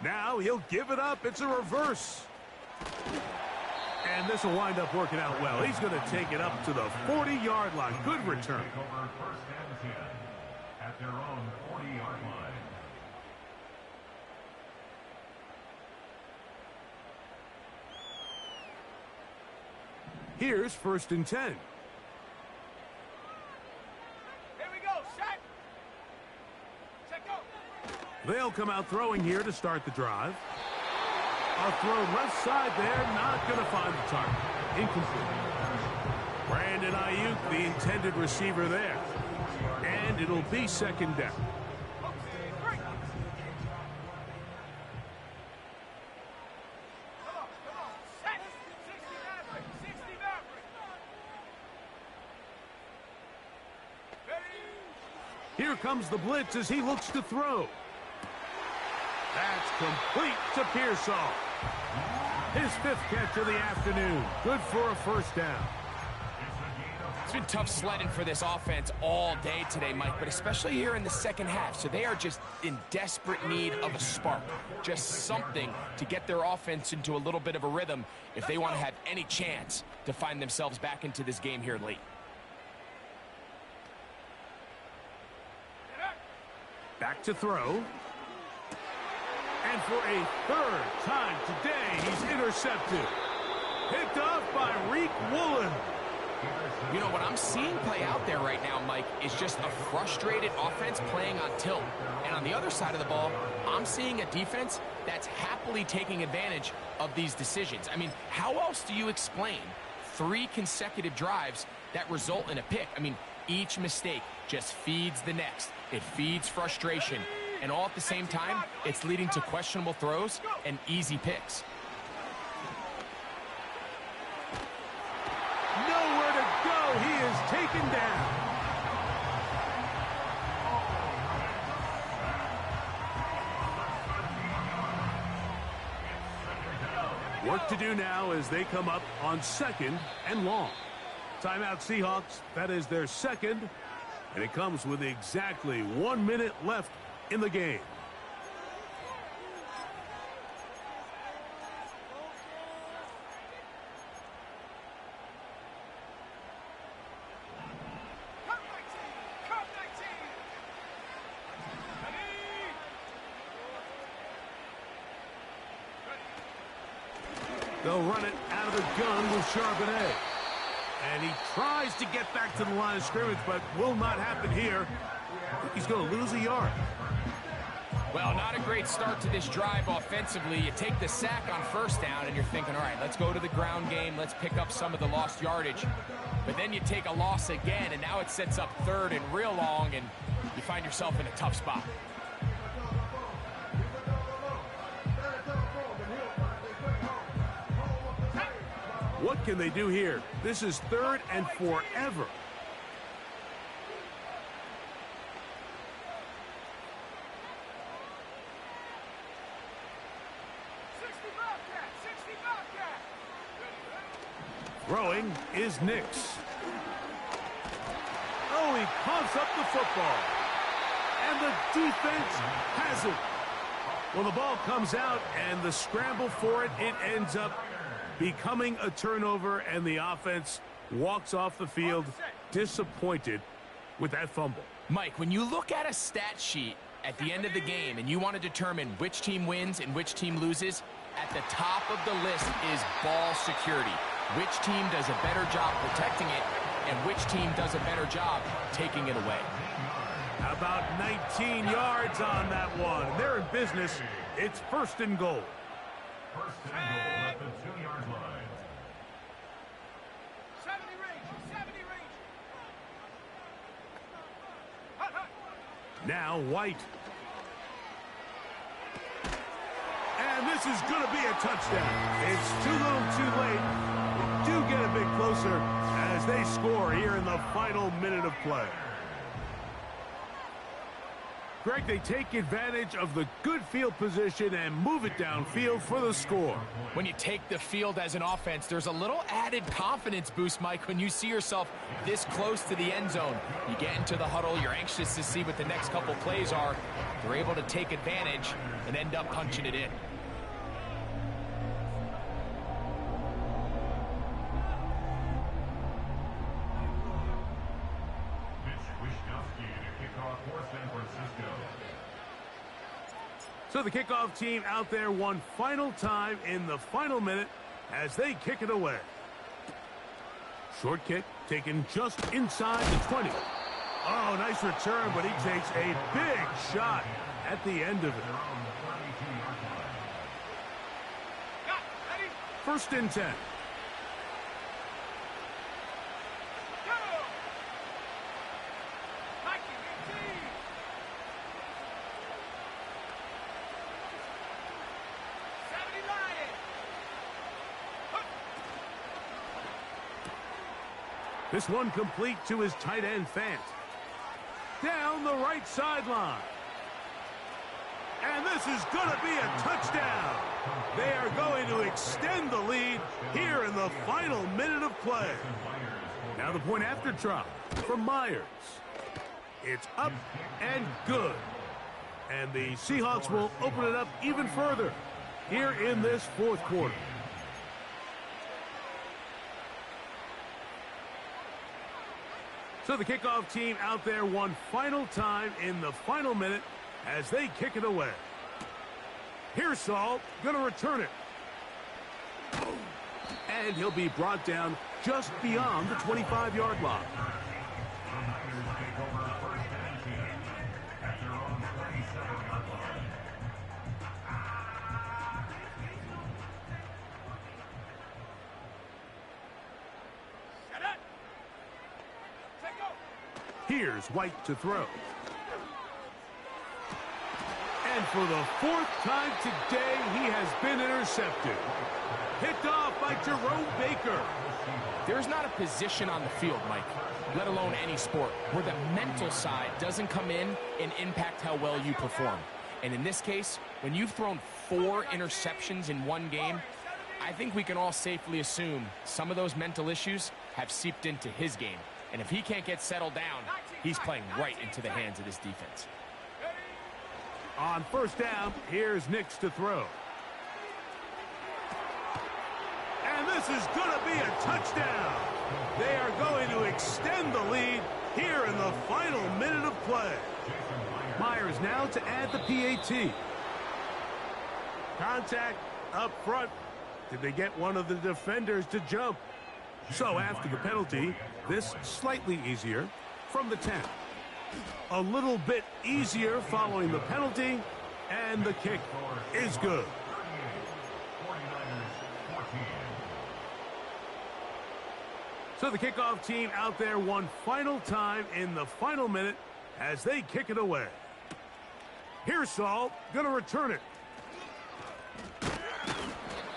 Now he'll give it up. It's a reverse. And this will wind up working out well. He's going to take it up to the 40-yard line. Good return. First and 10 at their own 40-yard line. Here's 1st and 10. Here we go, set. Set, go. They'll come out throwing here to start the drive. A throw left side there, not going to find the target. Incomplete. Brandon Ayuk, the intended receiver there. And it'll be 2nd down. Here comes the blitz as he looks to throw. That's complete to Pearsall. His 5th catch of the afternoon. Good for a 1st down. It's been tough sledding for this offense all day today, Mike, but especially here in the second half. So they are just in desperate need of a spark. Just something to get their offense into a little bit of a rhythm if they want to have any chance to find themselves back into this game here late. Back to throw. And for a 3rd time today, he's intercepted. Picked off by Reek Woolen. You know, what I'm seeing play out there right now, Mike, is just a frustrated offense playing on tilt. And on the other side of the ball, I'm seeing a defense that's happily taking advantage of these decisions. I mean, how else do you explain 3 consecutive drives that result in a pick? I mean, each mistake just feeds the next. It feeds frustration. And all at the same time, it's leading to questionable throws and easy picks. Nowhere to go. He is taken down. Work to do now as they come up on 2nd and long. Timeout Seahawks. That is their 2nd. And it comes with exactly 1 minute left in the game. They'll run it out of the gun with Charbonnet. And he tries to get back to the line of scrimmage, but will not happen here. He's going to lose a yard. Well, not a great start to this drive offensively. You take the sack on 1st down, and you're thinking, all right, let's go to the ground game. Let's pick up some of the lost yardage. But then you take a loss again, and now it sets up 3rd and real long, and you find yourself in a tough spot. What can they do here? This is 3rd and forever. Throwing is Nix. Oh, he pumps up the football. And the defense has it. Well, the ball comes out, and the scramble for it, it ends up becoming a turnover, and the offense walks off the field disappointed with that fumble. Mike, when you look at a stat sheet at the end of the game and you want to determine which team wins and which team loses, at the top of the list is ball security. Which team does a better job protecting it, and which team does a better job taking it away. About 19 yards on that one. They're in business. It's 1st and goal. 1st and goal at the 2-yard line. 70 range, 70 range. Now White. And this is going to be a touchdown. It's too little too late. They do get a bit closer as they score here in the final minute of play. Greg, they take advantage of the good field position and move it downfield for the score. When you take the field as an offense, there's a little added confidence boost, Mike, when you see yourself this close to the end zone. You get into the huddle, you're anxious to see what the next couple plays are. They're able to take advantage and end up punching it in. So the kickoff team out there one final time in the final minute as they kick it away. Short kick taken just inside the 20. Oh, nice return, but he takes a big shot at the end of it. 1st and 10. This one complete to his tight end, Fant. Down the right sideline. And this is going to be a touchdown. They are going to extend the lead here in the final minute of play. Now the point after try from Myers. It's up and good. And the Seahawks will open it up even further here in this 4th quarter. So the kickoff team out there one final time in the final minute as they kick it away. Here's Saul, going to return it. And he'll be brought down just beyond the 25-yard line. Here's White to throw. And for the 4th time today, he has been intercepted. Picked off by Jerome Baker. There's not a position on the field, Mike, let alone any sport, where the mental side doesn't come in and impact how well you perform. And in this case, when you've thrown 4 interceptions in one game, I think we can all safely assume some of those mental issues have seeped into his game. And if he can't get settled down, he's playing right into the hands of this defense. On 1st down, here's Nix to throw. And this is going to be a touchdown. They are going to extend the lead here in the final minute of play. Myers now to add the PAT. Contact up front. Did they get one of the defenders to jump? So after the penalty, this slightly easier from the 10. A little bit easier following the penalty, and the kick is good. So the kickoff team out there one final time in the final minute as they kick it away. Here's Saul, going to return it.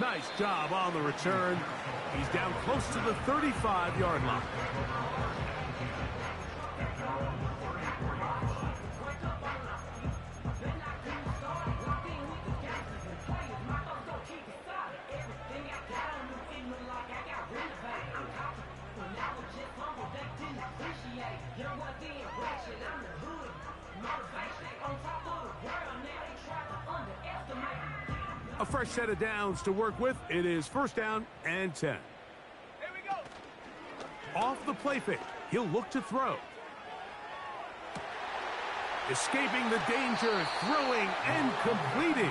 Nice job on the return. He's down close to the 35-yard line. A fresh set of downs to work with. It is 1st down and 10. Here we go. Off the play fake, he'll look to throw. Escaping the danger, throwing and completing.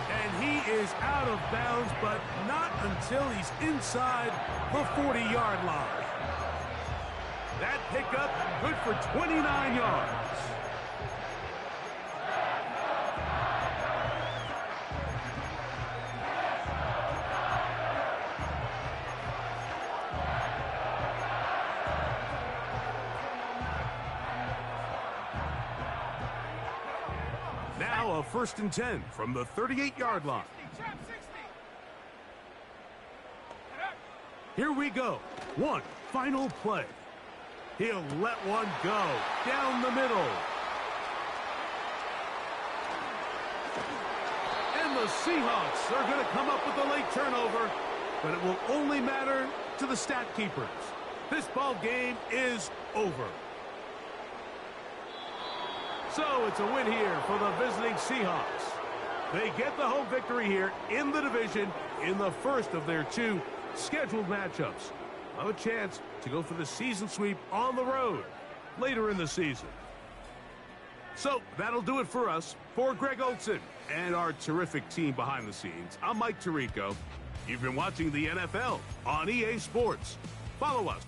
And he is out of bounds, but not until he's inside the 40-yard line. That pickup good for 29 yards. Now a 1st and 10 from the 38-yard line. Here we go. One final play. He'll let one go down the middle. And the Seahawks are going to come up with a late turnover, but it will only matter to the stat keepers. This ball game is over. So it's a win here for the visiting Seahawks. They get the home victory here in the division in the first of their 2 scheduled matchups. Have a chance to go for the season sweep on the road later in the season. So that'll do it for us. For Greg Olson and our terrific team behind the scenes, I'm Mike Tirico. You've been watching the NFL on EA Sports. Follow us.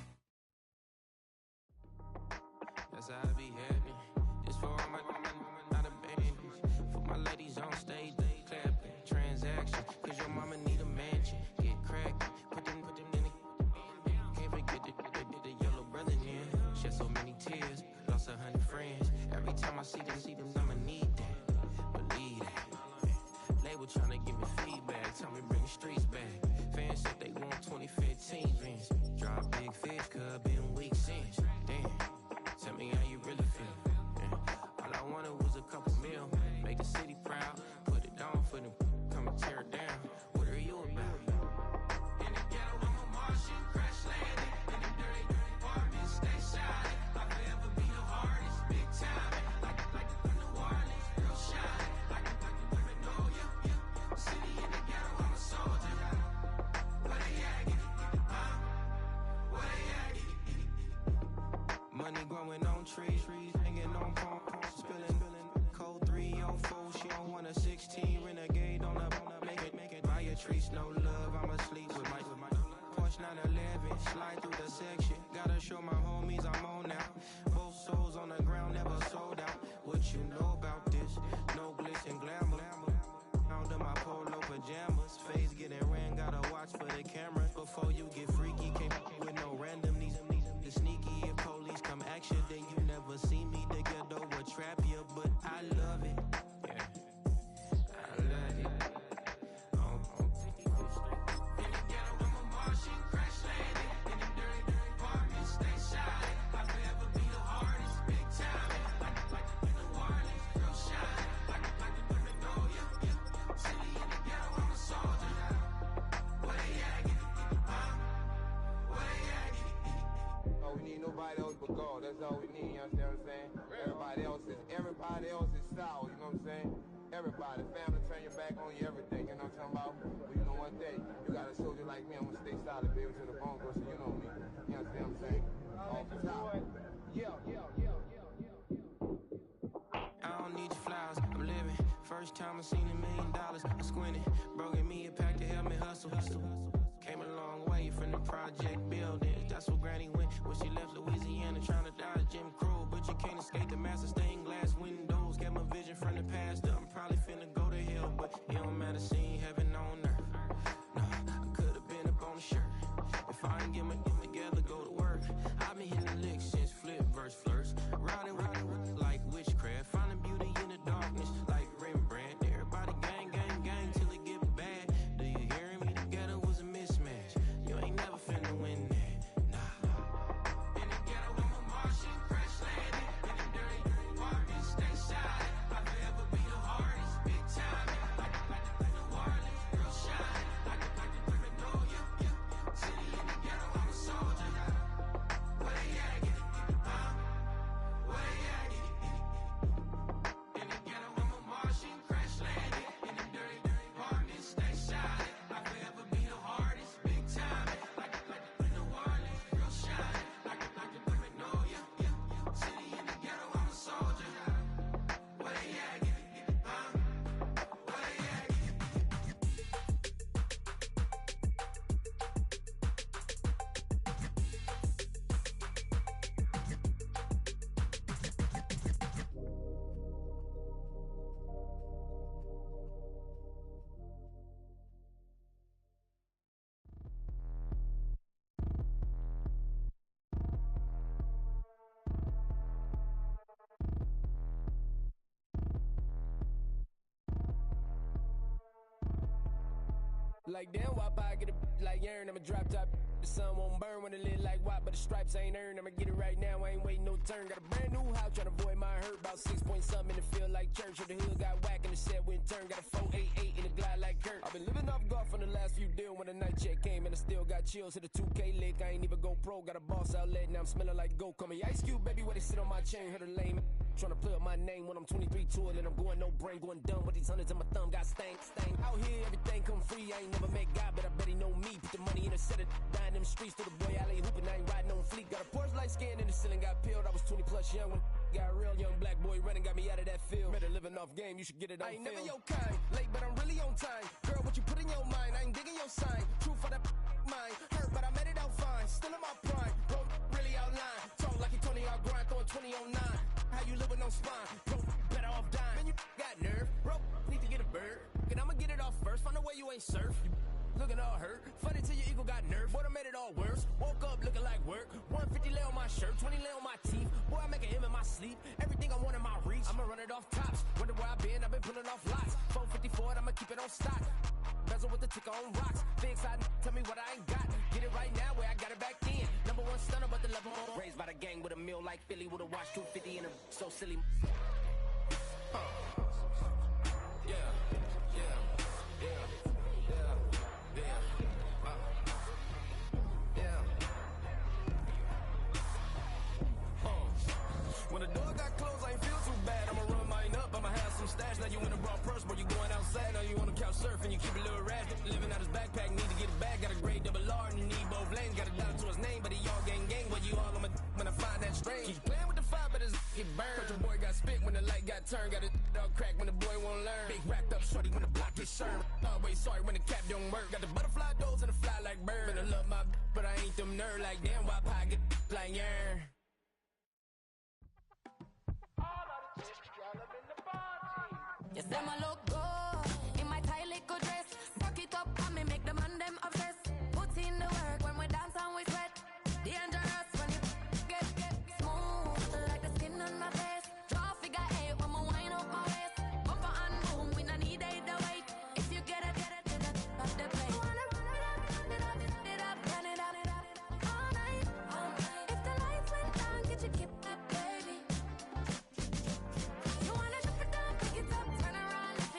That's how I be happy. Just for all my not a baby. For my ladies on stage, they clapping. Transaction, cause your mama need a mansion. Get cracked, put them in the. Can't forget the yellow brother in. Shed so many tears, lost 100 friends. Every time I see them, I'ma need that. Believe that. Label tryna give me feedback, tell me bring the streets back. Fans said they want 2015 Vince. Drop big fish, cuz been weak since. Damn, tell me how you really feel. Yeah. All I wanted was a couple mil, make the city proud, put it on for them, come and tear it down. What are you about? In the ghetto, I'm a Martian, crash landing. In the dirty apartments, stay shining. I'll forever be the hardest, big time. Like New Orleans, real shine. Like women know you. City in the ghetto, I'm a soldier. Where they at? Where they at? Money growing on trees, hanging on palm, spilling. Code 304, she don't want a 16 renegade on a make it. Buy a tree, no love, I'm asleep with my Porsche 911, slide through the section. Gotta show my homies I'm on now. Both souls on the ground, never sold out. What you know about this? No glitz and glamour. Under my polo pajamas, face getting ran, gotta watch for the cameras. Before you get freaky, can't with no randomness. The sneaky, if police come action, then you never see me. The ghetto will trap you, but I love it. Yeah, I love it. In the ghetto, I'm a Martian, crash landing. In the dirty apartments, stay shining. I'll forever be the hardest, big time. Like New Orleans, real shine. Like women know you. City in the ghetto, I'm a soldier. Where they at? Where they at? Oh, we need nobody else but God. That's all we need, you understand what I'm saying? Everybody else is sour, you know what I'm saying? Everybody, family, turn your back on you, everything, you know what I'm talking about? But you know one day, you got a soldier like me, I'm gonna stay solid, baby, to the bone, so you know me. You understand what I'm saying? Off the top. I don't need your flowers, I'm living. First time I seen $1 million, I squinted. Bro, give me a pack to help me hustle. Came a long way from the project buildings. That's where Granny went when she left Louisiana, trying to dodge Jim Crow. But you can't escape the master stained glass windows. Get my vision from the past. I'm probably finna go to hell, but it don't matter, seeing heaven on earth. No, I could've been up on the shirt. If I ain't get my together, go to work. I've been hitting licks since flip verse flirts. Riding like witchcraft, finding beauty in the darkness like Rembrandt. Everybody gang till it get bad. Do you hear Like damn, why I get a like urn? I'm a drop top. The sun won't burn when it lit like white, but the stripes ain't earned. I'ma get it right now, I ain't waiting no turn. Got a brand new house, tryna avoid my hurt. About 6 point something in the field like church. Or the hood got whack and the set went turn. Got a 488 in the glide like Kurt. I've been living off golf on the last few deals. When the night check came and I still got chills. Hit a 2K lick, I ain't even go pro. Got a boss outlet, now I'm smelling like gold. Call me Ice Cube, baby, where they sit on my chain. Heard a lame tryna play up my name when I'm 23 to it. And I'm going no brain, going dumb with these hundreds in my thumb. Got stank. Out here, everything come free. I ain't never met God, but I bet he know me. Put the money in a set of dying them streets to the boy alley hooping. I ain't riding on fleet. Got a Porsche light scan in the ceiling, got peeled. I was 20 plus young when got real young black boy running, got me out of that field. Better living off game, you should get it on film. I ain't never your kind, late but I'm really on time. Girl, what you put in your mind, I ain't digging your sign. True for that mine, hurt but I made it out fine. Still in my prime, bro, really outline. Talk like you Tony out grind, throwing 20 on 9. How you live with no spine, bro, better off dying. Man, you got nerve, bro, need to get a bird. And I'ma get it off first, find a way you ain't surf. You looking all hurt, funny till your ego got nerve. Boy, I made it all worse, woke up looking like work. 150 lay on my shirt, 20 lay on my teeth. Boy, I make an M in my sleep, everything I want in my reach. I'ma run it off tops, wonder where I've been pulling off lots. 454, I'ma keep it on stock. Bezel with the ticker on rocks. Big side, tell me what I ain't got. Get it right now where I got it back then. Number one stunner, but the level on. Raised by the gang with a meal like Philly, with a watch 250 and a so silly. When the door got closed, I ain't feel too bad. I'ma run mine up, I'ma have some stash. Now you in a broad purse, but you going outside. Now you on the couch surfing, you keep a little rat. Living out his backpack, need to get it back. Got a grade double R and you need both lanes. Got a dollar to his name, but he all gang. But you all on my when I find that strange. Keep playing with the fire, but his get burned. But your boy got spit when the light got turned. Got it all cracked when the boy won't learn. Big racked up shorty when the block gets shurned. Always sorry when the cap don't work. Got the butterfly doors and the fly like bird. And I love my but I ain't them nerd like damn. Why pie get like yarn? Yes, them a look good in my tight little dress. Rock it up and me make the man them obsessed. Put in the work when we dance and we sweat. Dangerous when you get smooth like the skin on my face. Draw figure 8 when me wind up my waist. Bumper and boom, we no need the weight. If you get it, pop the plate. You wanna run it up, run it up, all night. If the lights went down, get your kip up, baby. You wanna drop it down, pick it up, turn around, lift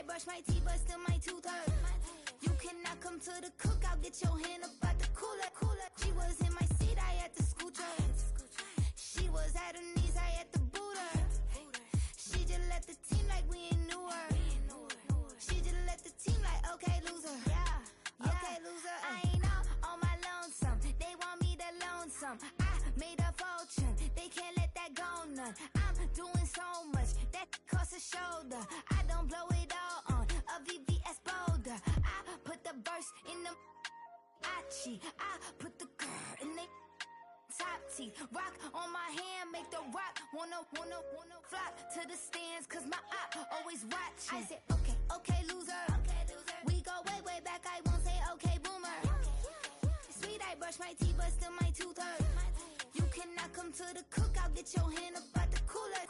brush my teeth, but still my tooth hurt. You cannot come to the cookout, get your hand up out the cooler. She was in my seat, I had to scoot her. She was at her knees, I had to boot her. She just let the team like we ain't knew her. She just let the team like, okay, loser. Yeah, okay, loser. I ain't out on my lonesome. They want me to loan some. I made a fortune. They can't let that go none. I'm doing so much that costs a shoulder. I don't blow it all on a VVS boulder. I put the verse in the Achi. I put the girl in the top teeth. Rock on my hand, make the rock wanna flop to the stands, cause my eye always watching. I said, okay, loser. We go way back, I won't say okay, boomer. Sweet, I brush my teeth, but still my tooth hurt. You cannot come to the cookout, get your hand up out the cooler.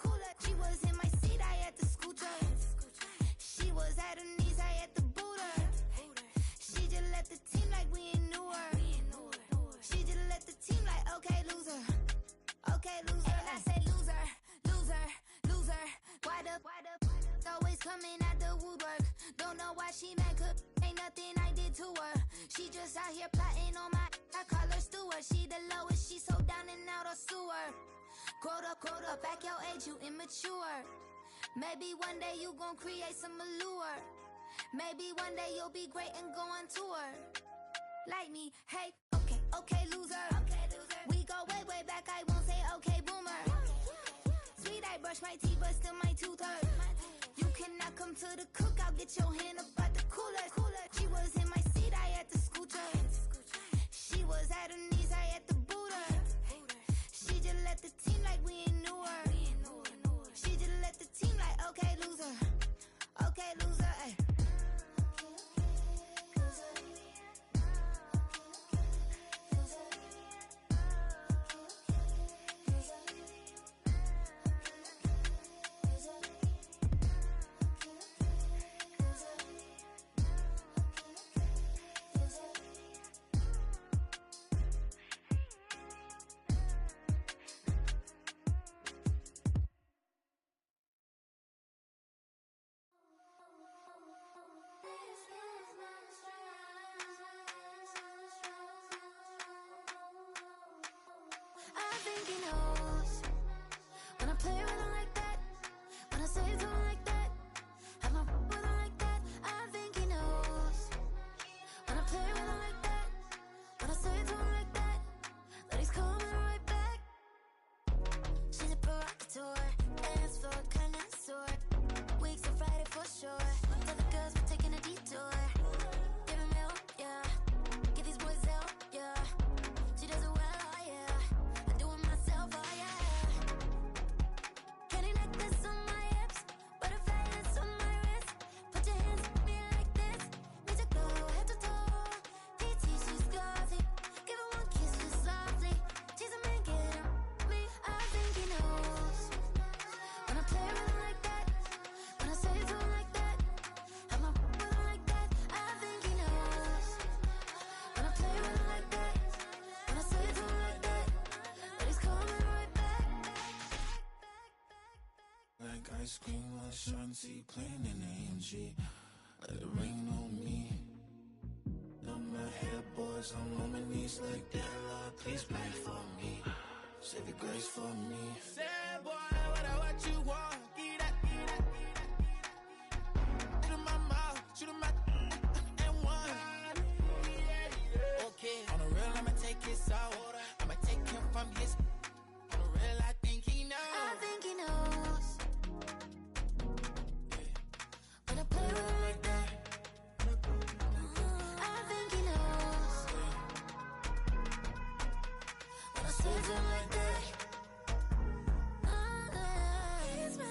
She was in my seat, I had to scoot her. She was at her knees, I had to boot her. She just let the team like we ain't knew her. She just let the team like, okay, loser. Okay, loser. And I said loser. Why the always coming at the woodwork? Don't know why she mad, cause ain't nothing I did to her. She just out here plotting on my, I call her Stewart. She the lowest, she so down and out of sewer. Growed up, back your age, you immature. Maybe one day you gon' create some allure. Maybe one day you'll be great and go on tour. Like me, hey, okay, loser. We go way back, I won't say okay, boomer. Sweet, I brush my teeth, but still my tooth hurt. You cannot come to the cookout, get your hand up out the cooler. She was in my seat, I had to scoot her. She was at her knees, I had to boot her. She just let the team like we ain't knew her. She just let the team like, okay, loser. Okay, loser, ay. I think he knows when I play with him like that, when I say it to him like that, have my with him like that. I think he knows when I play with him like that, when I say it to him like that, that he's coming right back. She's a provocateur, dance floor connoisseur, weeks of Friday for sure. Tell the girls we're taking a detour. Give him help, yeah. Give these boys help, yeah. She does it well, oh yeah. I do it myself, oh yeah. Candy necklace on my hips, butterflies on my wrist. Put your hands on me like this, need to go head to toe. DT, she's glossy. Give her one kiss just softly. Tease him and get him me. I think he knows when I play with him like that, when I say it to him like that, have my with him like that. I think he knows when I play with him like that, when I say it to him like that, that he's coming right back. Like ice cream, like Shanti playing in AMG. Let it rain on me. Now my head boys, I'm on my knees like that. Lord, please pray for me. Save your grace for me. Sad boy, what you want? Get that. Shoot in my mouth, shoot in my and one. Okay, on the real, I'ma take his out. I'ma take him from his. On the real, I think he knows. I think he knows when I play with him like that. I think he knows when I say to him like that. He's my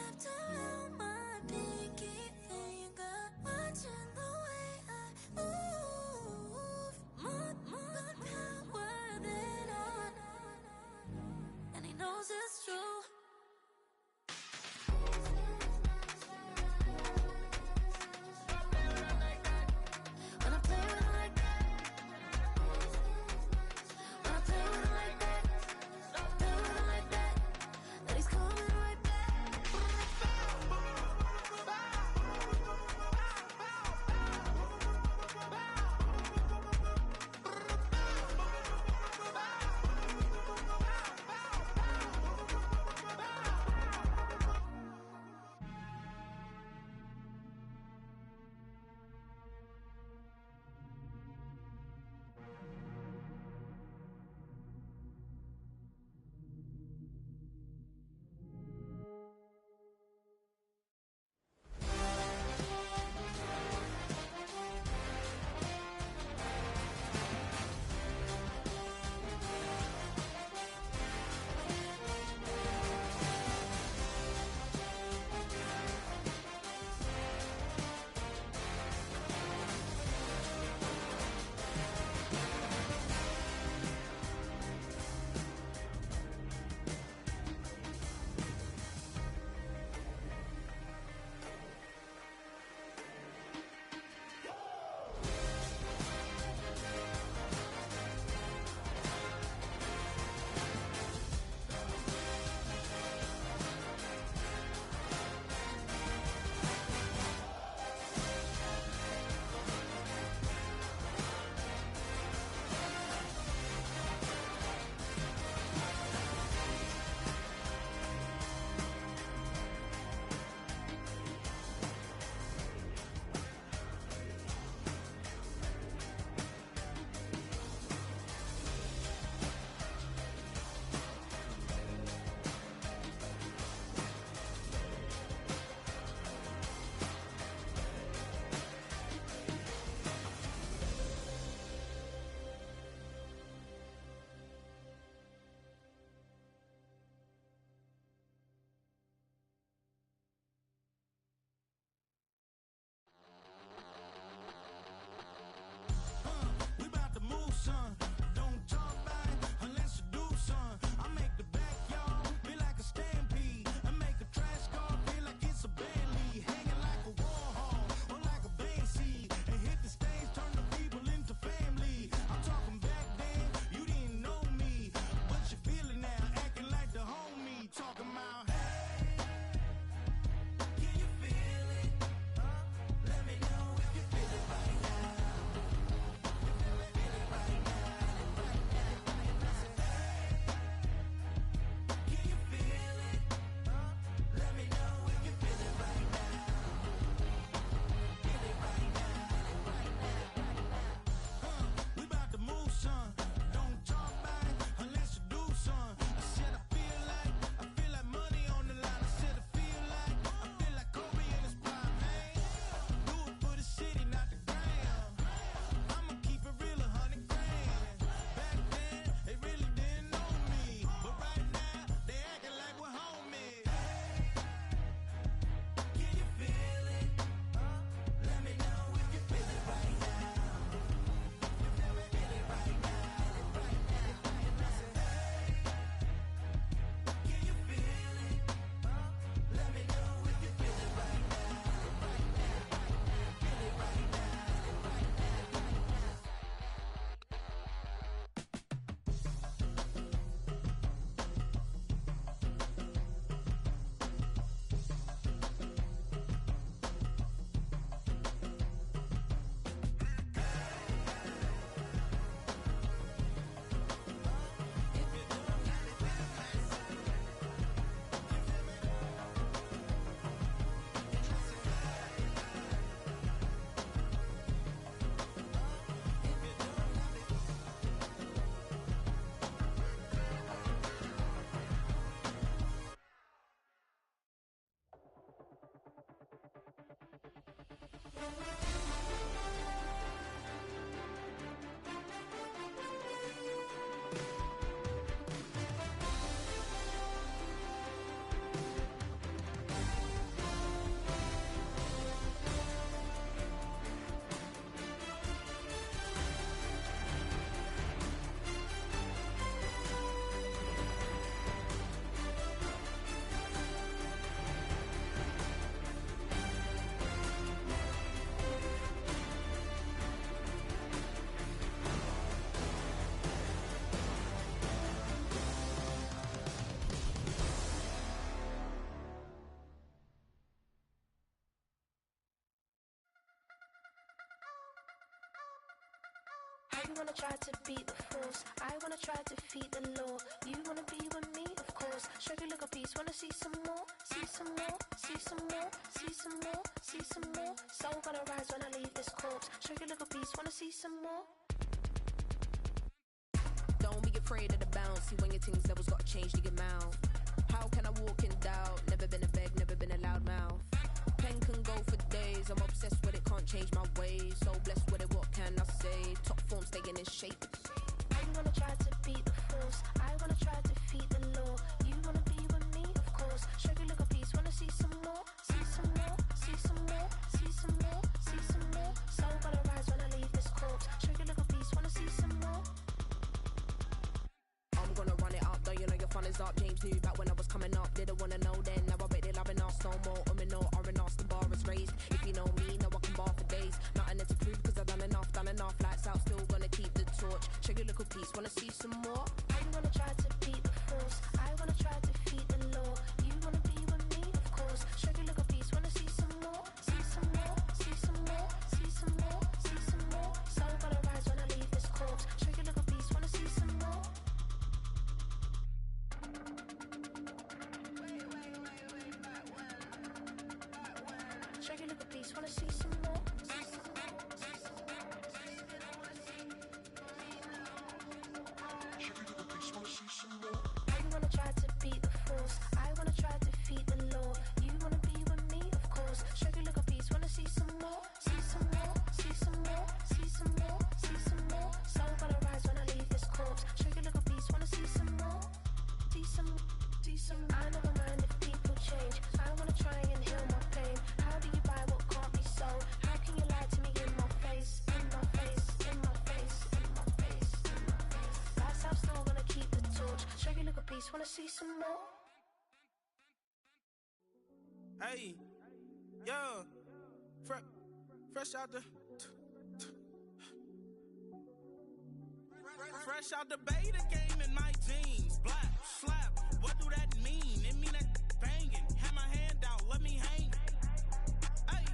You wanna try to beat the force, I wanna try to defeat the law. You wanna be with me, of course. Sugar little piece, wanna see some more, see some more, see some more, see some more, see some more. Soul gonna rise when I leave this corpse. Sugar little piece, wanna see some more. Don't be afraid of the bounce. See when your things levels got changed to your mouth. How can I walk in doubt? Never been a beg, never been a loud mouth. Pen can go for days. I'm obsessed with it, can't change my ways. So blessed with it, what can I say? Top form staying in shape. You wanna try to beat the force, I wanna try to defeat the law. You wanna be with me, of course. Sugar little piece, wanna see some more, see some more, see some more, see some more, see some more. Soul gonna rise when I leave this corpse. Sugar little piece, wanna see some more. I'm gonna run it up, though you know your fun is up. James knew back when I was coming up, didn't wanna know then. Now I bet they're loving us no more. No R&R, the bar is raised. If you know me, now I can bar for days. Nothing to prove cause I've done enough. Lights out, still gonna keep the torch. Sugar little piece, wanna see some more? You wanna try to beat the force, I wanna try to defeat the law. You wanna be with me, of course. Sugar little piece, wanna see some more, see some more, see some more, see some more, see some more. Soul gonna rise when I leave this corpse. Sugar little piece, wanna see some more. Sugar little piece, wanna see some more. You wanna try to beat the force, I wanna try to defeat the law. You wanna be with me, of course. Sugar little piece, wanna see some more, see some more, see some more, see some more, see some more. Soul gonna rise when I leave this corpse. Sugar little piece, wanna see some more, see some, see some. I never mind if people change. I wanna try and heal my pain. How do you buy what can't be sold? How can you lie to me in my face, in my face, in my face, in my face, in my face? That's how I'm still gonna keep the torch. Sugar little piece, wanna see some more? Hey, yo, fresh out the fresh out the beta game in my jeans. Black, slap, what do that mean? It mean that banging. Have my hand out, let me hang. Hey,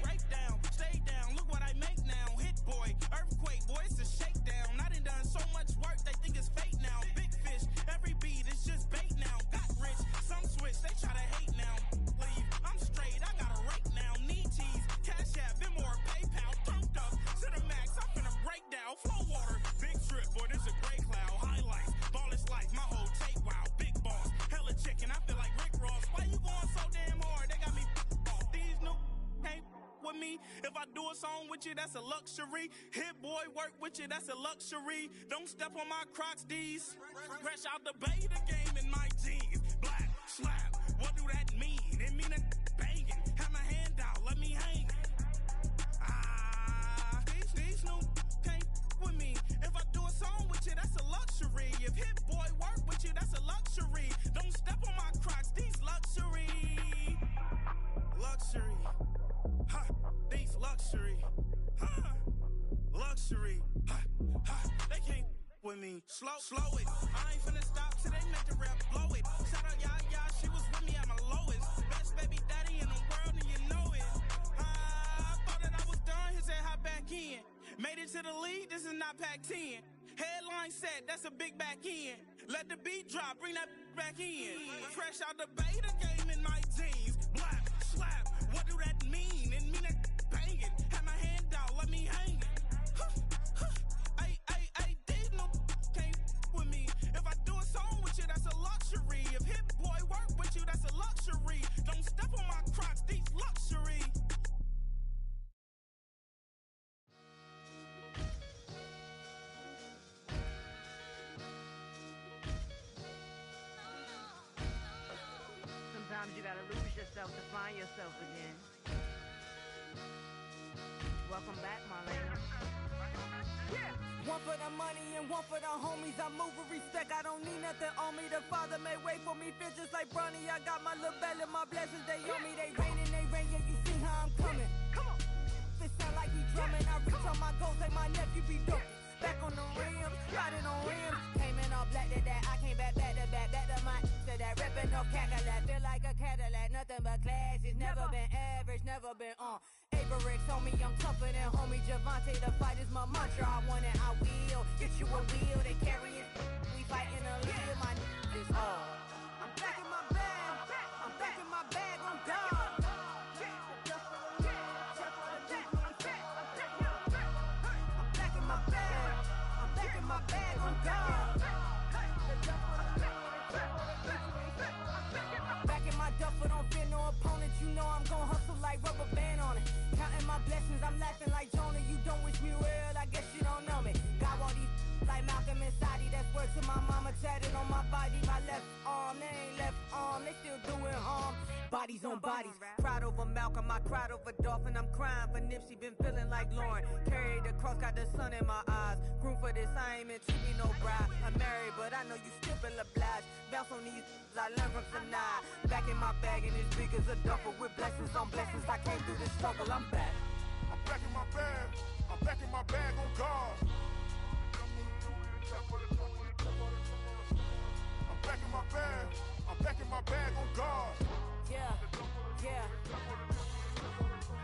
break down, stay down, look what I make now. Hit boy, earthquake, boy, it's a shakedown. I done so much work, they think it's fake now. Big fish, every beat is just bait now. Got rich, some switch, they try to hate now. Leave, I'm straight, I got a rake now. Need cheese, cash app, Venmo, PayPal, thumped up to the max. I'm finna break down, flow water, big trip, boy, this a gray cloud. Highlights, ball is life, my whole tape, wow, big boss, hella chicken, I feel like Rick Ross. Why you going so damn hard? They got me off. These new can't with me. If I do a song with you, that's a luxury. Hit boy, work with you, that's a luxury. Don't step on my Crocs, D's. Fresh out the beta game in my jeans. Black, slap, what do that mean? It mean that banging. Have my hand out, let me hang. These new can't with me. If I do a song with you, that's a luxury. If Hit Boy work with you, that's a luxury. Don't step on my Crocs, these luxury. Luxury. Ha, these luxury. Ha, luxury. Ha, ha, they can't with me. Slow it. I ain't finna stop till they make the rap blow it. Shout out Yaya, she was with me at my lowest. Best baby daddy in the world and you know it. I thought that I was done, he said hop back in. Made it to the lead, this is not Pac-10. Headline set, that's a big back end. Let the beat drop, bring that back in. Fresh out the beta game in my jeans. Black, slap, what do that mean? It mean that banging. Have my hand out, let me hang it. These no can't with me. If I do a song with you, that's a luxury. If Hit Boy work with you, that's a luxury. Don't step on my Crocs, these luxury. yourself to find yourself again. Welcome back, Marlena. Yeah. One for the money and one for the homies. I move with respect, I don't need nothing on me. The Father may wait for me, feel just like Bronny. I got my little belly, my blessings, they on me. They rain, yeah, you see how I'm coming. Come on. It sound like we drumming. I reach on my goals, like my nephew be dope. Back on the rims, riding on rims. Came in all black to that, I came back to my to that ripping no Cadillac. Feel like a Cadillac, nothing but class. It's never been average, never been on. Averix on me, I'm tougher than homie Javante. The fight is my mantra, I want it, I will. Get you a wheel, they carry it. We fighting a little, my is all. I'm back in my bag, I'm back in my bag, on God. My bag on God. Back in my duffel, don't fear no opponent. You know I'm gon' hustle like rubber band on it. Counting my blessings, I'm laughing like Jonah. You don't wish me well, I guess you don't know me. Got all these like Malcolm and Sadie. That's word to my mama, tatted on my body. My left arm, they ain't left arm, they still doing harm. Bodies on bodies, cried over Malcolm, I cried over Dolphin. I'm crying for Nipsey, been feeling like Lauren. Carried the cross, got the sun in my eyes. Groom for this, I ain't meant to be no bride. I'm married, but I know you still feel obliged. Bounce on these, I learned from Sanaa. Back in my bag, and it's big as a duffel. With blessings on blessings, I came through this struggle, I'm back. I'm back in my bag, I'm back in my bag on God. I'm back in my bag, I'm back in my bag on God. Yeah, yeah.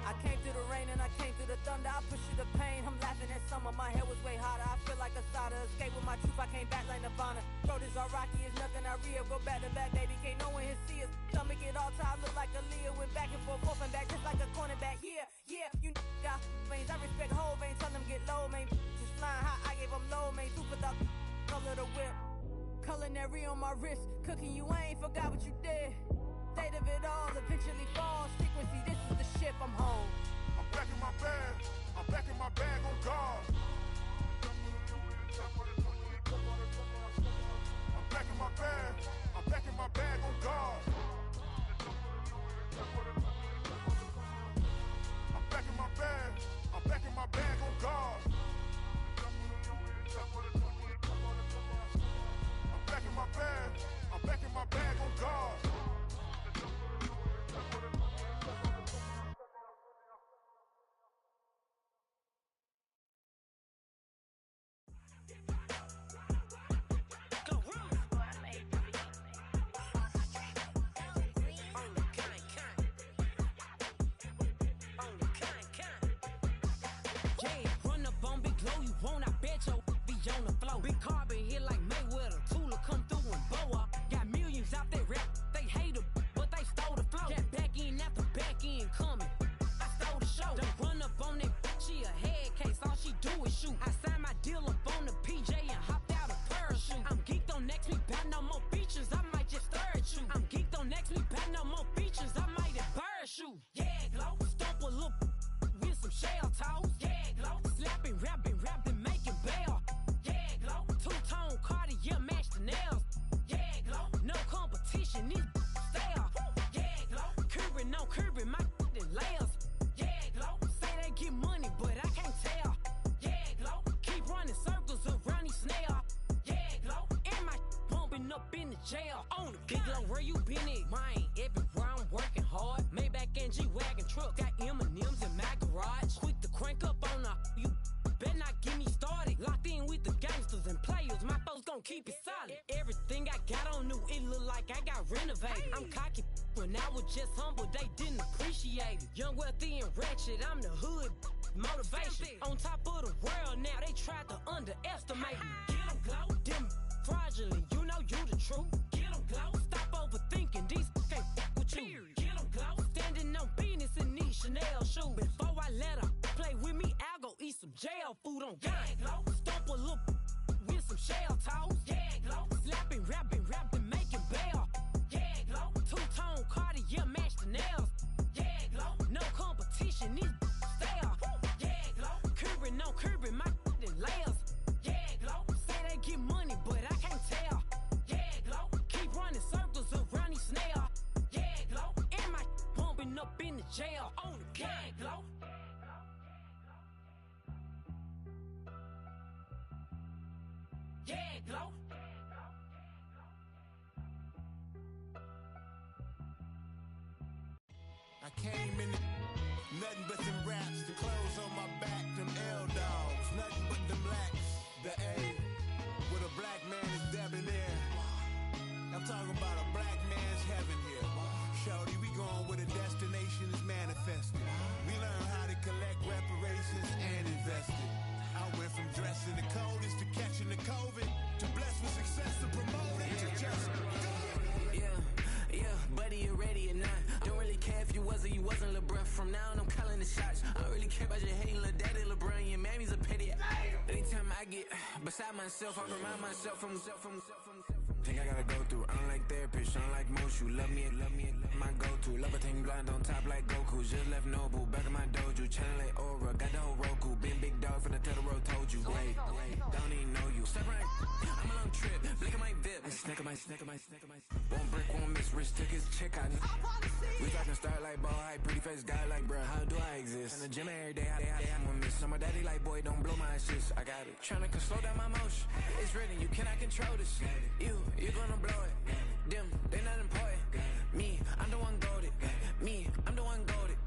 I came through the rain and I came through the thunder. I pushed through the pain, I'm laughing at summer. My hair was way hotter, I feel like a soda. Escape with my truth, I came back like Nirvana. Road is all rocky, it's nothing I real. Go back to back, baby, can't no one here see us. Stomach it all time, look like a Leah. Went back and forth and back, just like a cornerback. Yeah, yeah, you got veins, I respect whole veins. Tell them get low, man. Just flying high, I gave them low, man. Super thought, color the whip. Culinary on my wrist, cooking you, I ain't forgot what you did. State of it all, eventually falls. Frequency, this is the ship, I'm home. I'm back in my bag, I'm back in my bag on God. I'm back in my bag, I'm back in my bag on God. I'm back in my bag, I'm back in my bag on God. I'm back in my bag, I'm back in my bag on God. On the floor, big carbon hit like Mayweather. Tula come through and blow up. Got millions out there rap. They hate her, but they stole the flow. Got back in after back in coming. I stole the show. Don't run up on that. She a head case. All she do is shoot. I signed my deal up on the PJ and hopped out a parachute. I'm geeked on next week. Bout no more features. I might just stare at you. I'm geeked on next week. Bout no more features. I might embarrass you. Yeah, glow. Stomp a little with some shell toes. Yeah, glow. Slapping, rapping, making bail. Two-tone Cartier match the nails. Yeah, glow. No competition, these stale. Yeah, glow. Curbing, no curbing, my layers. Yeah, glow. Say they get money, but I can't tell. Yeah, glow. Keep running circles around these snails. Yeah, glow. And my bumping up in the jail. On the big glow, where you been at? Mine, everywhere I'm working hard. Maybach and G-Wagon truck. Got M&M's in my garage. Quick to crank up on the you. Better not get me started. Locked in with the gangsters and players. My folks gon' keep it solid. Everything I got on new, it look like I got renovated. I'm cocky when I was just humble, they didn't appreciate it. Young, wealthy, and ratchet, I'm the hood motivation. On top of the world now, they tried to underestimate me. Get 'em glow, them fraudulent, you know you the truth. Get 'em glow, stop overthinking, these can't with you. Get 'em glow, standing on business in these Chanel shoes. Before I let her play with me, I'll go eat some jail food on gang. Stomp a little with some shell toes. Yeah, glow. Slapping, rapping, making bail. Yeah, glow. Two-tone Cartier match the nails. Yeah, glow. No competition, these stale. Yeah, glow. Curbing, no curbing, my layers. Yeah, glow. Say they get money, but I can't tell. Yeah, glow. Keep running circles around these snails. Yeah, glow. And my jail on the gang, glow. Yeah, glow. I came in nothing but them raps, the clothes on my back, them L-dogs, nothing but them blacks. The A, with a black man is debonair. I'm talking about a black man's heaven here. Shorty, we going where the destination is manifested. We learn how to collect reparations and invest it. I went from dressing the coldest to catching the COVID, to blessed with success to promote it, to just go. Yeah, buddy, you ready or not? Don't really care if you was or you wasn't LeBron. From now on, I'm calling the shots. I don't really care about your hating little daddy LeBron. Your mammy's a pity. Anytime I get beside myself, I remind myself from thing I gotta go through. I don't like therapists, I don't like most. You love me, my go-to. Love a thing blind on top like Goku. Just left Noble, back in my dojo. Channel like Aura, got the whole Roku. Been big dog from the tell the road, told you. Wait, don't even know you. Step right, I'm a long trip. Blink at my dip. Snack of my. One brick, one miss. Rich took his chick out. We talking start like ball high, pretty face guy like bruh. How do I exist? In the gym every day, I'm one miss. I'm a daddy like boy, don't blow my assist. I got it. Tryna slow down my motion. It's written, you cannot control this. You gonna blow it. Them, they not important. Me, I'm the one goated. Me, I'm the one goated.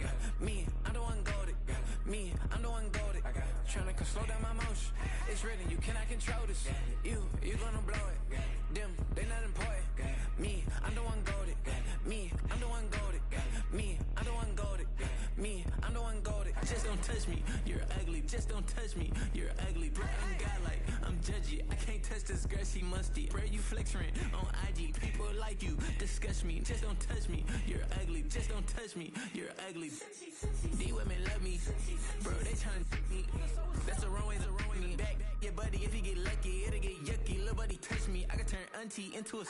Me, I'm the one goated. Me, I'm the one goated. Tryna slow down my motion. It's written, you cannot control this. You gonna blow it. Them, they not important. Me, I'm the one goated. Me, I'm the one goated. Me, I'm the one goated. Me, I'm the one goated. Just don't touch me, you're ugly. Just don't touch me, you're ugly. Bro, I'm godlike, I'm judgy. I can't touch this girl, she musty. Bro, you flexing on IG. People like you disgust me. Just don't touch me, you're ugly. Just don't touch me, you're ugly. These women love me, bro, they tryna me. That's the wrong way, me. Back your buddy, if you get lucky, it'll get yucky. Little buddy touch me, I can turn auntie into a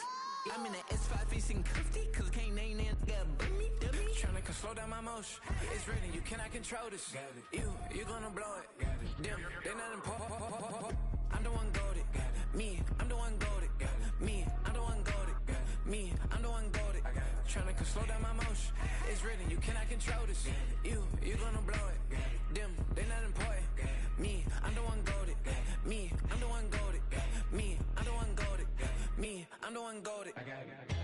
I'm in the S5 facing cuffy, cause I can't name that got me. Tryna slow down my motion. It's written, you cannot control this. You gonna blow it. Them, they not important. I'm the one goated. Me, I'm the one goated. Me, I'm the one goated. Me, I'm the one goated. Tryna slow down my motion. It's written, you cannot control this. You gonna blow it. Them, they not important. Me, I'm the one goated. Me, I'm the one goated. Me, I'm the one goated. Me, I'm the one goated. I got it.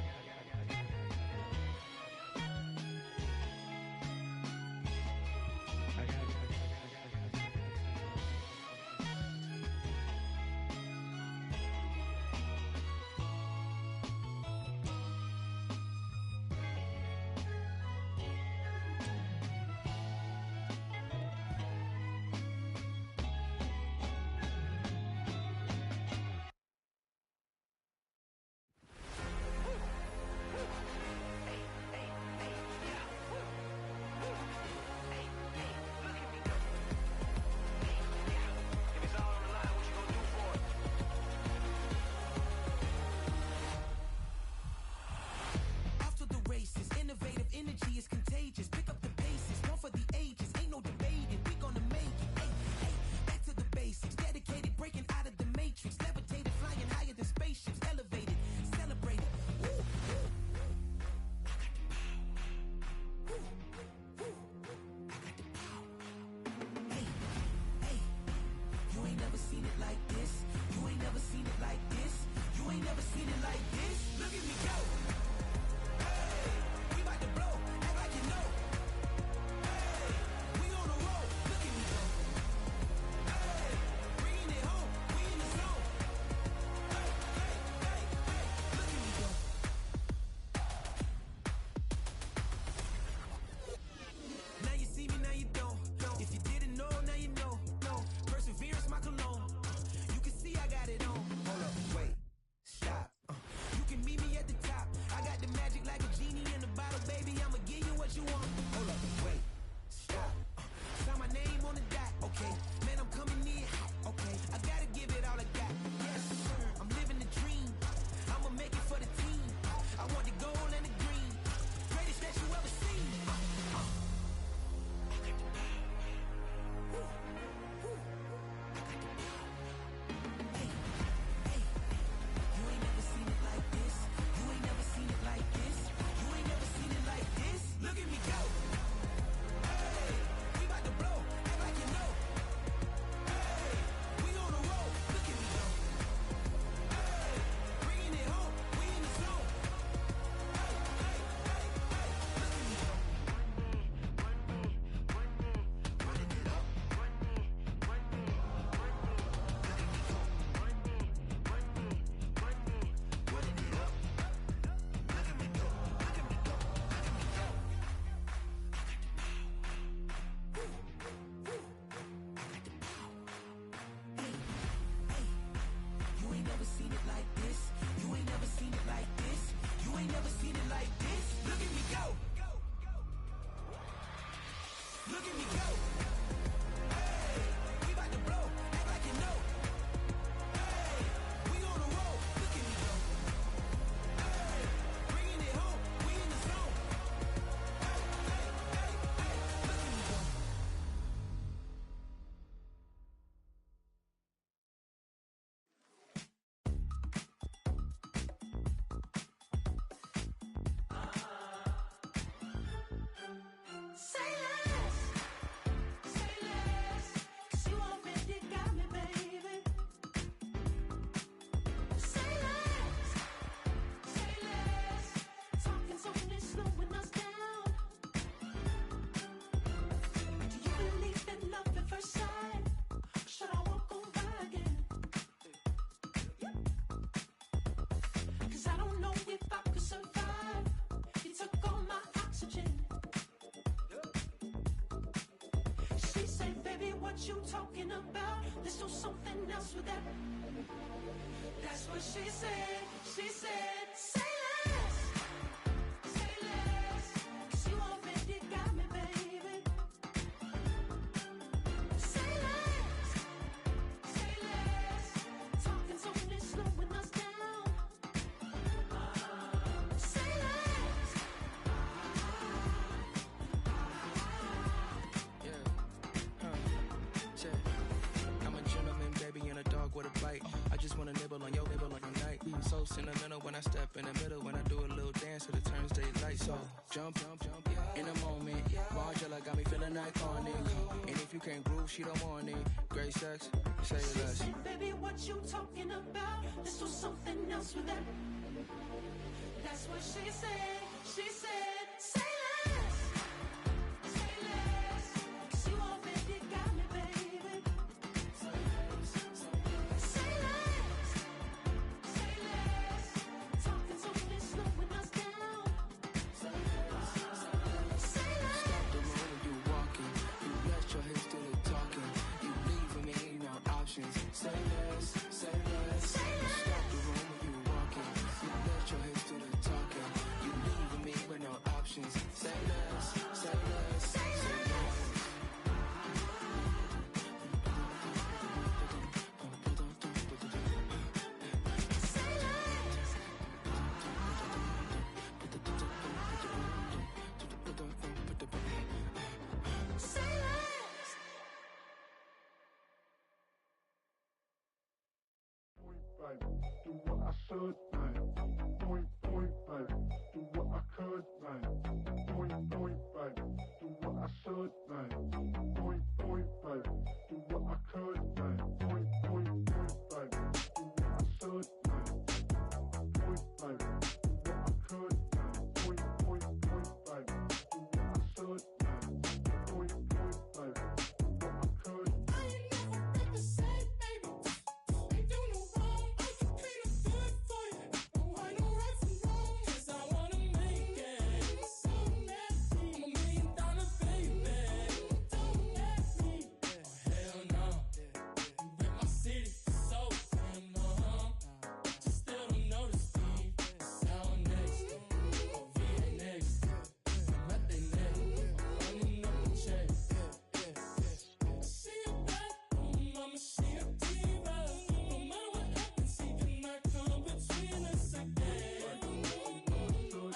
Innovative energy is contagious. Pick up the paces, one for the ages. Ain't no debating, we gonna make it. Hey, back to the basics. Dedicated, breaking out of the matrix. Levitated, flying higher than spaceships. Elevated, celebrated. Woo, woo. I got the power. Woo, woo. I got the power. Hey, you ain't never seen it like this. You ain't never seen it like this. You ain't never seen it like this. Look at me go. talking about. Let's do something else with that. That's what she said. She said, say less. Say less. 'Cause you already got me, baby. Say less. Say less. Talking's only slowing us down. Say less. I'm a gentleman, baby, and a dog with a bite. I just wanna nibble on your night. So sentimental when I step in the middle. When I do a little dance, till it turns daylight. So jump, in a moment. Margella got me feeling iconic. And if you can't groove, she don't want it. Great sex, say She less. said, baby, what you talking about? Let's do something else with that. That's what she said. She said, say less. Say less. 'Cause you already got me, baby. Say less. Say less. Talking's only slowing us down. Say less. Say less. The room when you walking, you let your hips do the talking. You leaving me no options. Say less, say less. Say You stop the room when you walking, you let your hips do the talking. You leaving me with no options. Say less, say less, say less. Say less. Baby, do what I should, man. Point, baby, do what I could, man. Point, baby, do what I should, man. Point, baby, do what I could, man. Point, baby, do what I should, man. Point, baby, do what I could, man. Point, baby, do what I should, man. Point, baby, do what I could. I ain't never represent, baby. Ain't do no wrong. I can clean up good for you. No, I know right from wrong. 'Cause I wanna make it. So nasty. I'm $1 million baby. Don't let me. Oh, hell no. You rip my city so damn long. But you still don't notice me. Sound next. Oh, VA next. I'm at the neck. I'm running up the check. See you back home, mama, she a diva. No matter what happens, he cannot come between us again.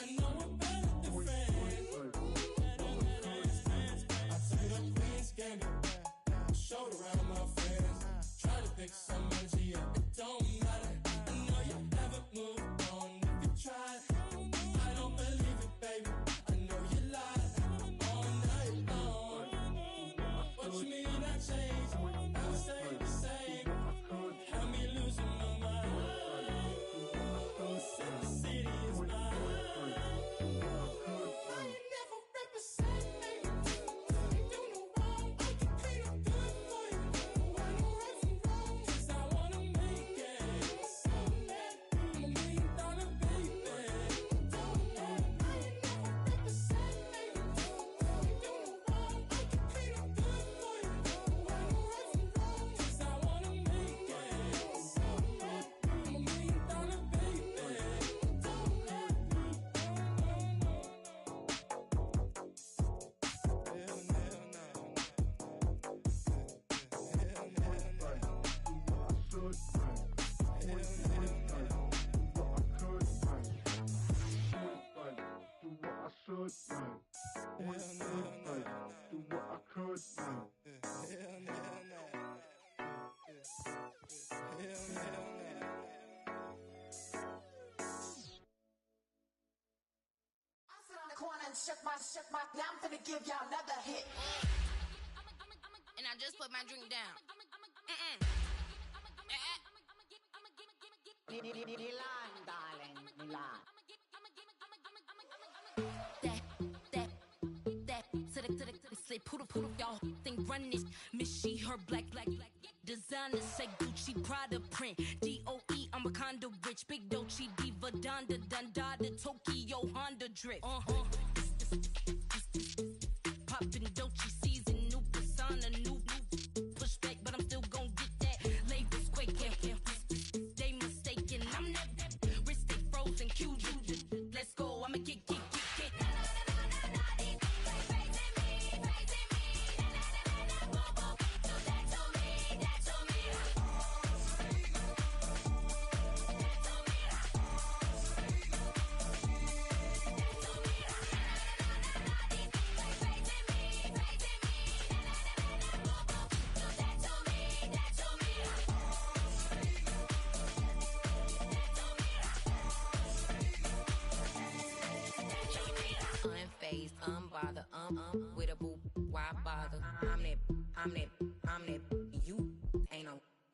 I know we're better than friends. I played up Queen's Gambit, showed around my friends. Tried to pick some energy up, it don't matter. I know you haven't moved on if you tried. I don't believe it, baby. I know you lied all night long. What you mean I changed? I stay the same. Had me losing my mind. Sin City is mine. I ain't never represent, baby. Ain't do no wrong. I can clean up good for you. No, I know right from wrong. 'Cause I wanna make it. So mad. I'm $1 million baby. Don't let me. I ain't never represent, baby. Ain't do no wrong. I can clean up good for you. No, I know right from wrong. 'Cause I wanna make it. So mad. I'm $1 million baby. Don't let me. Shook my, now I'm finna give y'all another hit. And I just put my drink down. Milan, darling, Milan. That to the say poodle, y'all think run this. Miss she her black designer say Gucci Prada print. DOE I'm a condo rich. Big Dolce Diva Donda Dundada Tokyo Honda drip. Poppin' Dolce season, new persona, new push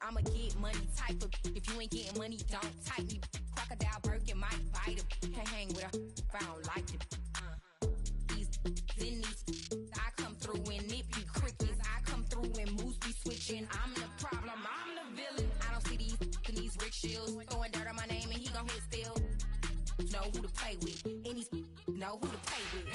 I'm a get money type of. If you ain't getting money, don't type me. Crocodile Birkin might bite him. Can't hang with her if I don't like it. These in these, I come through and nip you crickets. I come through and moves be switching. I'm the problem, I'm the villain. I don't see these rickshaws throwing dirt on my name and he gon' hit still. Know who to play with, and these know who to play with.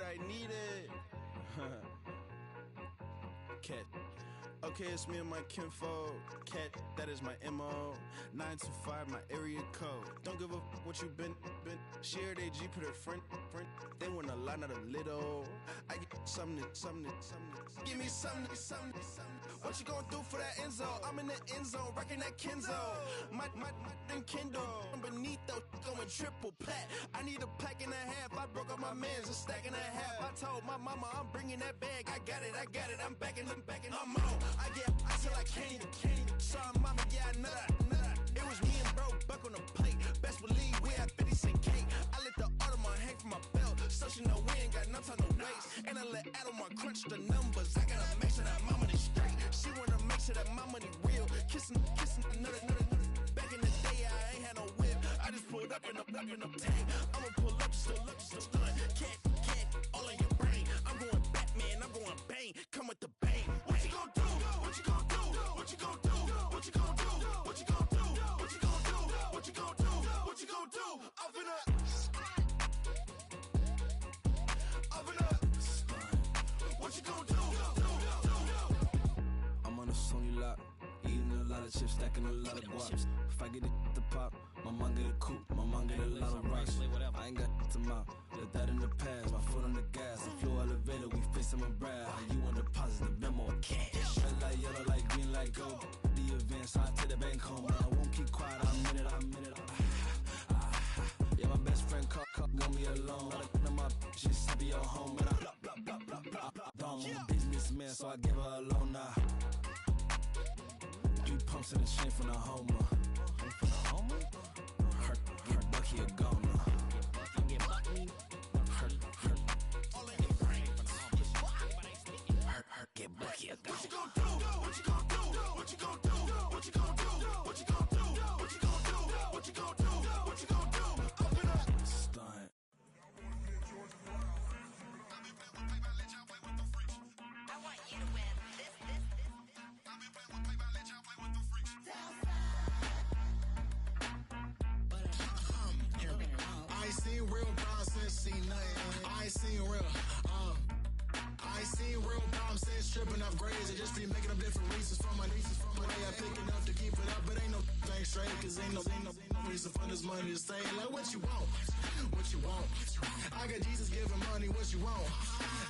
I need it. Cat. Okay, it's me and my kinfolk. Cat, that is my MO. 925, my area code. Don't give a what you been. Shared AG, put her friend. They want a lot, not a little. I get something. Give me something. What you gonna do for that Enzo? I'm in the end zone, rocking that Kenzo. My thing Kindle. Beneath though, going triple plat. I need a pack and a half. I broke up my mans, a stack and a half. I told my mama I'm bringing that bag. I got it. I'm backing. I'm on. I till I can't. Sorry, mama, yeah, I know that. It was me and bro, buck on the plate. Best believe we had 50 cent cake. I let the Audemars hang from my belt, so she know we ain't got no time to waste. And I let Audemars crunch the numbers. I gotta make sure that my money straight. She wanna make sure that my money real. Kissing another. Back in the day, I ain't had no whip. I just pulled up in a tank. I'ma pull up just to stun. Can't, all in your brain. I'm going Batman, I'm going bang. Come with the bang. What you gonna do? What you gonna do? What you gonna do? What you gonna do? What you gonna do? What you gonna do? What you gonna do? What you gonna do? Up in a what you gonna do? I'm on a Sony lot, eating a lot of chips, stacking a lot of guaps. If I get it the pop, my mom get a coupe, my mom get a lot of rocks. I ain't got to mouth, let that in the past. My foot on the gas, the floor elevator, we face my brad. How you want to deposit the memo of cash? Red light, yellow light, green light, gold. The events, I take the bank home, but I won't keep quiet. I'm in it. Yeah, my best friend called, want me alone. Let my bitches be your home, and I blah. I'm a businessman, so I give her a loan now. 3 pumps in the chain from the Homer. Her Bucky a goner. Get Bucky a goner. What you gonna do? What you gonna do? What you gonna do? What you gonna do? What you gonna do? What you gonna do? What you gonna do? What you gonna do? Open up. Stunt. I ain't seen real problems since seen nothing. I ain't seen real problems since tripping off grades. I just be making up different reasons for my nieces. But they are picking up to keep it up, but ain't no thing straight. Cause ain't no reason for this money to stay. Like what you want? I I got Jesus giving money, what you want?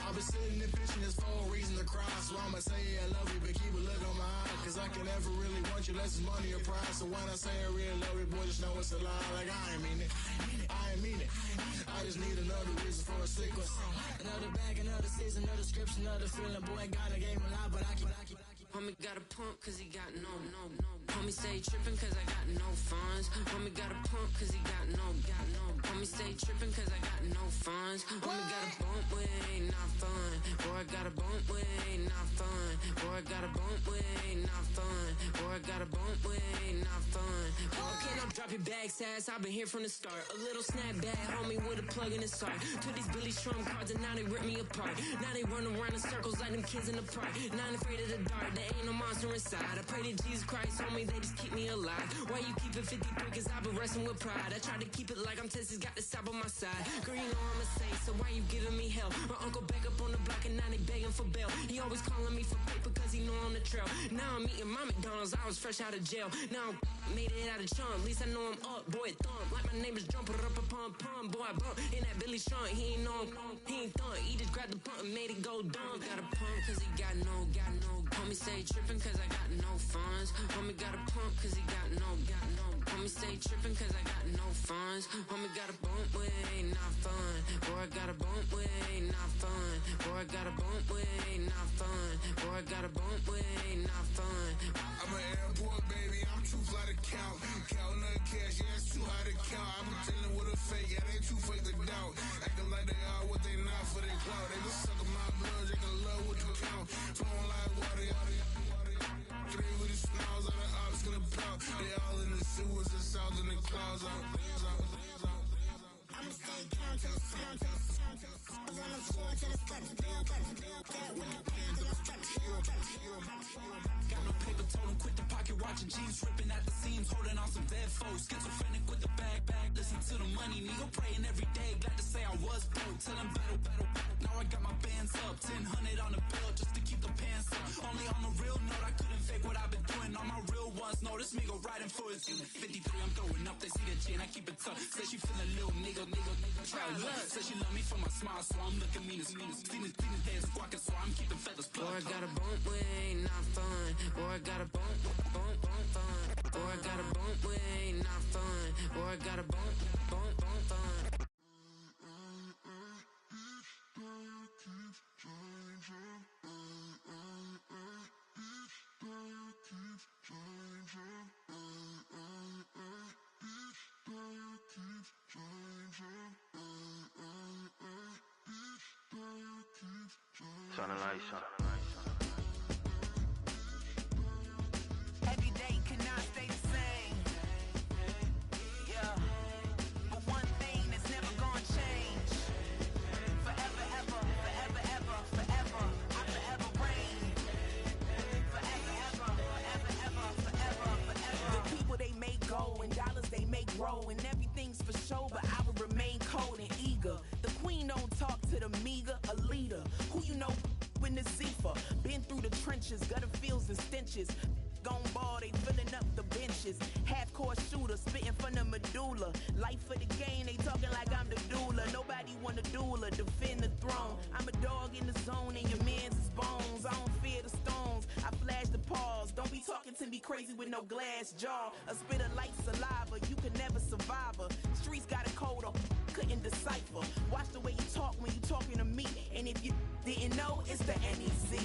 I've been sitting and fishing, there's 4 reasons to cry. So I'ma say I love you, but keep a look on my eye. Cause I can never really want you less is money or pride. So when I say I really love you, boy, just know it's a lie. Like I ain't mean it, I ain't mean it. I just need another reason for a sequence. Another bag, another season, another description, another feeling. Boy, God, I gave him a lot, but I keep. Homie got a pump cause he got no. Homie stay trippin' cause I got no funds. Homie got a pump cause he got no. Homie stay trippin' cause I got no funds. Homie got a bump with ain't not fun. Boy, I got a bump with ain't not fun. Boy, I got a bump with ain't not fun. Boy, I got a bump with ain't not fun. Okay, now drop your bag, sass. I've been here from the start. A little snapback, homie, with a plug in his heart. To these Billy Strum cards and now they rip me apart. Now they run around in circles like them kids in the park. Not afraid of the dark. There ain't no monster inside. I pray to Jesus Christ, homie, they just keep me alive. Why you keep it 53? Cause I've been wrestling with pride. I try to keep it like I'm Texas, got the South on my side. Girl, you know I'm a saint, so why you giving me hell? My uncle back up on the block and now they begging for bail. He always calling me for paper cause he know I'm the trail. Now I'm eating my McDonald's, I was fresh out of jail. Now I'm made it out of chum, at least I know I'm up, boy, thump. Like my neighbor's jumper up a pum. Boy, I bump in that Billy Sean, he ain't know he ain't thump. He just grabbed the pump and made it go dumb. Got a pump cause he got no. Homie stay trippin' cause I got no funds. Homie got a pump cause he got no. Homie stay trippin' cause I got no funds. Homie got a bump with ain't not fun. Boy, I got a bump with ain't not fun. Boy, I got a bump with ain't not fun. Boy, I got a bump with ain't not fun. I'm an airport baby, I'm too fly to count. Counting the cash, yeah, it's too high to count. I'm dealing with a fake, yeah, they too fake to doubt. Acting like they are what they not for their clout. They been sucking my blood, they can love what you count. Flowing like water, three with the smiles on the ops gonna pout. They all in the sewers and south in the clouds. I'ma stay down to the sound, to the sound, to the sound. On the floor to the steps, build, that with the band to the steps. Got no paper, told him quit the pocket, watching jeans ripping at the seams, holding on some dead foes. Schizophrenic with the bag, listen to the money, nigga praying every day. Glad to say I was broke, tell him battle. Now I got my bands up, 1000 on the bill just to keep the pants up. Only on the real note, I couldn't fake what I've been doing. All my real ones know this nigga riding for his 53, I'm throwing up, they see the chain, I keep it tough. Say she feeling little nigga, try luck. Say she love me for my smile, so I'm looking mean as Seen his head squawking, so I'm keeping feathers plucked. Boy, I got a bump with ain't not fun. Boy, I got a bump fun. Boy, I got a bump with ain't not fun. Boy, I got a bump fun. Turn the lights on. Every day cannot stay the same. Yeah. But one thing that's never gonna change. Forever, ever, forever, ever, forever. I forever reign. Forever, ever, forever, ever, forever, forever. The people they make go and dollars they make grow and everything's for show, but I will remain cold and eager. The queen don't talk to the meager, a leader. Who you know in the Zephyr? Been through the trenches, gutter fields and stenches. Gone ball, they filling up the benches. Half-court shooter, spitting from the medulla. Life for the game, they talking like I'm the doula. Nobody want a doula, defend the throne. I'm a dog in the zone and your man's is bones. I don't fear the stones, I flash the paws. Don't be talking to me crazy with no glass jaw. A spit of light saliva, you can never survive her. Streets got a code up, couldn't decipher. Watch the way you talk when you talking to me. And if you didn't know, it's the NEC.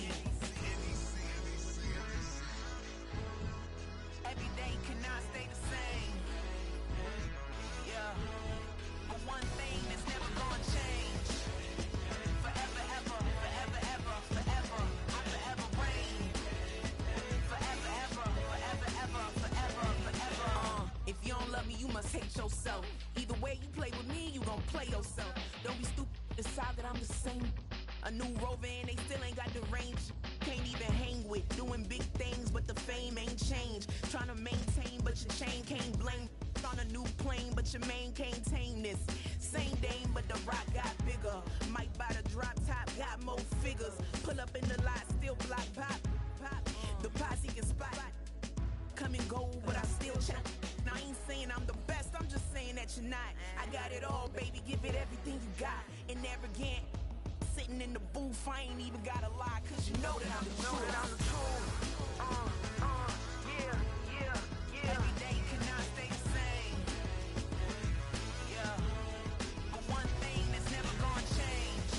Every day cannot stay the same. Yeah. But one thing that's never gonna change. Forever, ever, forever, ever, forever. I forever reign. Forever, ever, forever, ever, forever, forever. If you don't love me, you must hate yourself. Either way you play with me, you gon' play yourself. Don't be stupid, decide that I'm the same. A new rover and they still ain't got the range. Can't even hang with, doing big things, but the fame ain't changed. Trying to maintain, but your chain can't blame. On a new plane, but your main can't tame this. Same dame, but the rock got bigger. Might buy the drop top, got more figures. Pull up in the lot, still block pop. The posse can spot. Come and go, but I still check. I ain't saying I'm the best, I'm just saying that you're not. I got it all, baby, give it everything you got. arrogant. Sitting in the booth, I ain't even gotta lie, cause you know that I'm the truth. Yeah. Every day cannot stay the same. Yeah. But one thing that's never gonna change.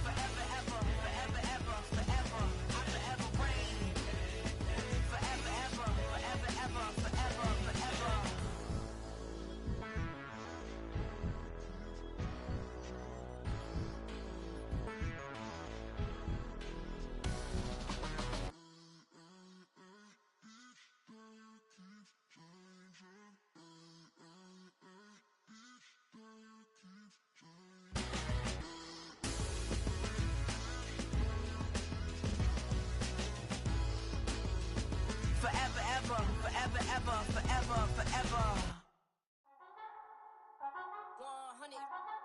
Forever, ever, forever, ever, forever. I forever reign. Forever, ever, forever, ever, forever, forever. Forever, ever, forever, ever, forever, forever.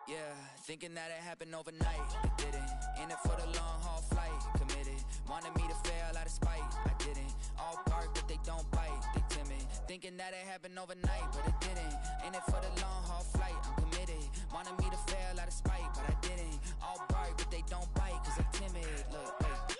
Yeah, thinking that it happened overnight, it didn't. In it for the long haul flight, committed. Wanted me to fail out of spite, I didn't. All bark but they don't bite, they timid. Thinking that it happened overnight, but it didn't. In it for the long haul flight, I'm committed. Wanted me to fail out of spite, but I didn't. All bark but they don't bite, cause I'm timid. Look, hey.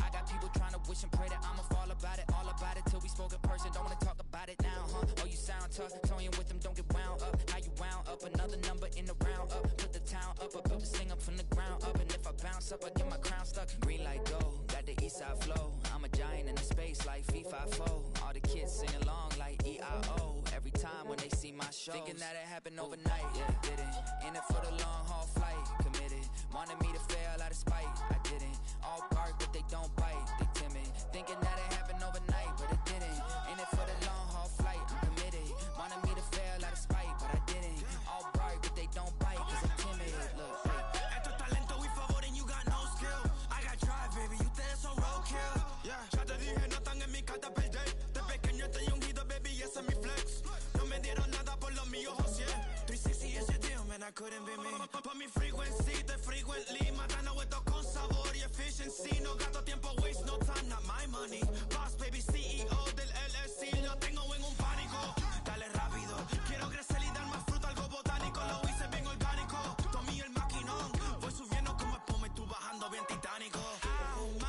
I got people trying to wish and pray that I'ma fall about it, all about it till we spoke in person. Don't wanna talk about it now, huh? Oh, you sound tough, toying with them, don't get wound up. How you wound up? Another number in the round up. Put the town up, I built this thing up from the ground up. And if I bounce up, I get my crown stuck. Green light go, got the east side flow. I'm a giant in the space like FIFA 4. All the kids sing along like EIO. Every time when they see my show, thinking that it happened overnight, yeah, didn't. In it for the long haul flight, committed. Wanted me to fail out of spite, I didn't. All bark but they don't bite, they timid. Thinking that it happened overnight, but it didn't. In it for the long haul flight, I'm committed. Wanted me to fail out of spite, but I didn't. All bark but they don't bite, cause I'm timid. Look, Esto es talento y favor and you got no skill. I got drive, baby, ustedes son roadkill. Yeah, ya te dije, no están en mi carta perder. De pequeño estoy ungido, baby, y ese es mi flex. No me dieron nada por lo mío, José. 360 is your deal, man, I couldn't be me. Pa' mi frequency, te frequently. Matando esto con sabor y efficiency. No gasto tiempo, waste no time, not my money. Boss, baby, CEO del LLC. Lo tengo en un pánico. Dale rápido, quiero crecer y dar más fruto, algo botánico. Lo hice bien orgánico. Tomé el maquinón. Voy subiendo como espuma y tú bajando bien titánico. Out my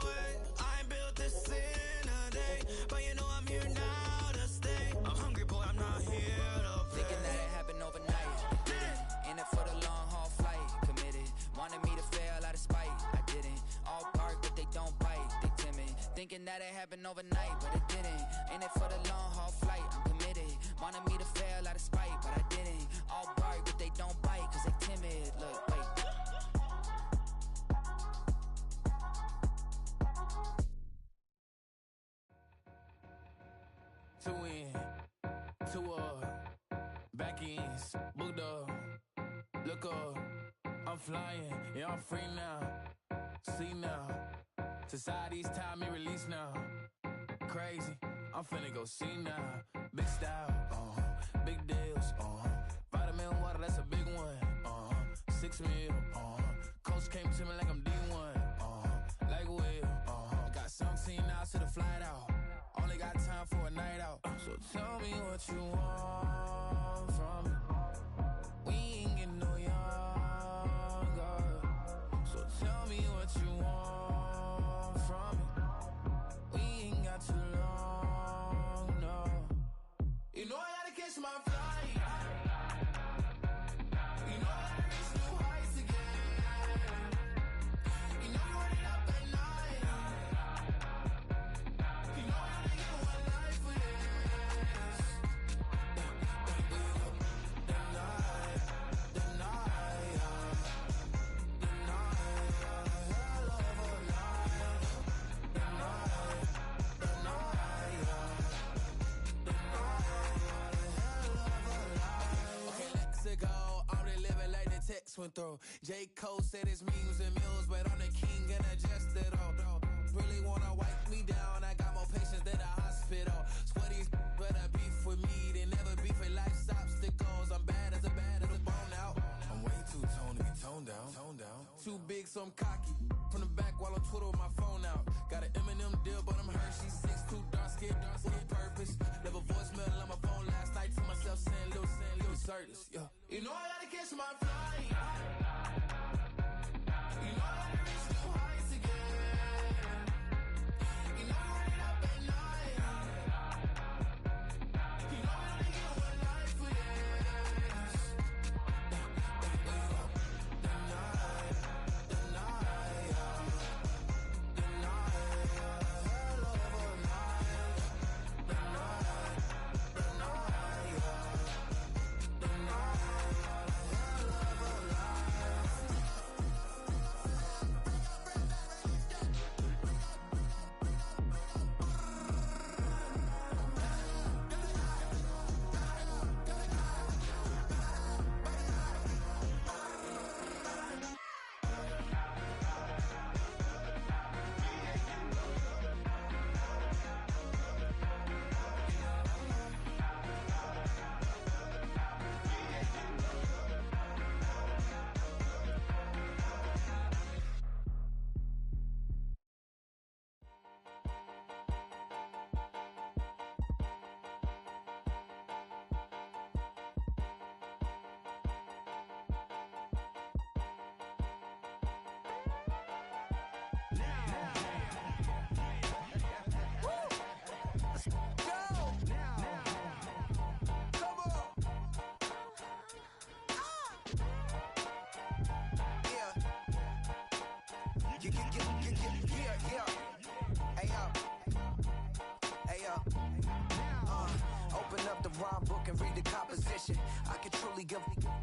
way, I ain't built this in a day. But you know I'm here now to stay. I'm hungry, boy, I'm not here to play. thinking that it happened overnight, didn't. In it for the long haul flight, committed. Wanted me to fail out of spite, I didn't. All bark but they don't bite, they timid. Thinking that it happened overnight, but it didn't. In it for the long haul flight, I'm committed. Wanted me to fail out of spite, but I didn't. All bark but they don't bite, cause they timid. Look, wait. Two in, two back ends, booked up, look up, I'm flying, yeah, I'm free now, see now, society's time me release now, crazy, I'm finna go see now, big style, big deals, vitamin water, that's a big one, 6 mil, coach came to me like I'm D1, like Will, got 17 hours to the flight out. Only got time for a night out. So tell me what you want from me. We ain't getting no younger. So tell me what you want from me. We ain't got too long, no. You know I gotta catch my flight. You know I gotta reach new heights again. You know you run it up at night. You know I gotta get one life for this. Okay, let's go. I'm really living like the text went through. J. Cole said it's memes and mills, but I'm the king and adjusted all. Really wanna wipe me down. I got more patience than a hospital. Sweaty better beef with me than never beef with life's obstacles. I'm bad as a bone out. I'm way too toned to be toned down. Too big, so I'm cocky. From the back while on Twitter with my phone out. Got an Eminem deal, but I'm Hershey. 6'2", dark skin with purpose. Never voicemail on my phone last night to myself saying little certain, yeah. You know I gotta catch my flight. Yeah. Hey, yo. Open up the rhyme book and read the composition. I can truly give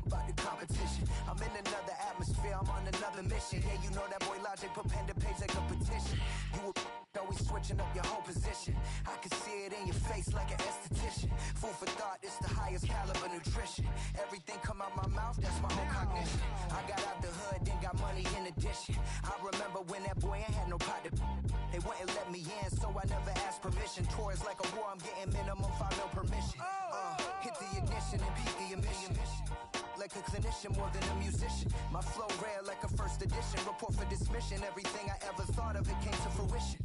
about the competition. I'm in another atmosphere, I'm on another mission. Yeah, you know that boy Logic put pen to page like a petition. You always switching up your whole position. I can see it in your face like an esthetician. Food for thought, it's the highest caliber nutrition. Everything come out my mouth, that's my own cognition. I got out the hood, then got money in addition. I remember when that boy ain't had no pot to. They wouldn't let me in, so I never asked permission. Tours like a war, I'm getting minimum 5 mil permission. Hit the ignition and beat the emission. Like a clinician more than a musician. My flow rare like a first edition. Report for dismission. Everything I ever thought of, it came to fruition.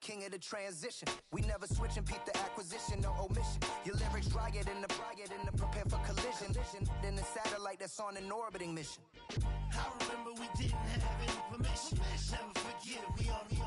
King of the transition. We never switch and peep the acquisition, no omission. Your lyrics dry it in the prepare for collision. Then the satellite that's on an orbiting mission. I remember we didn't have any permission. Never forget, we on the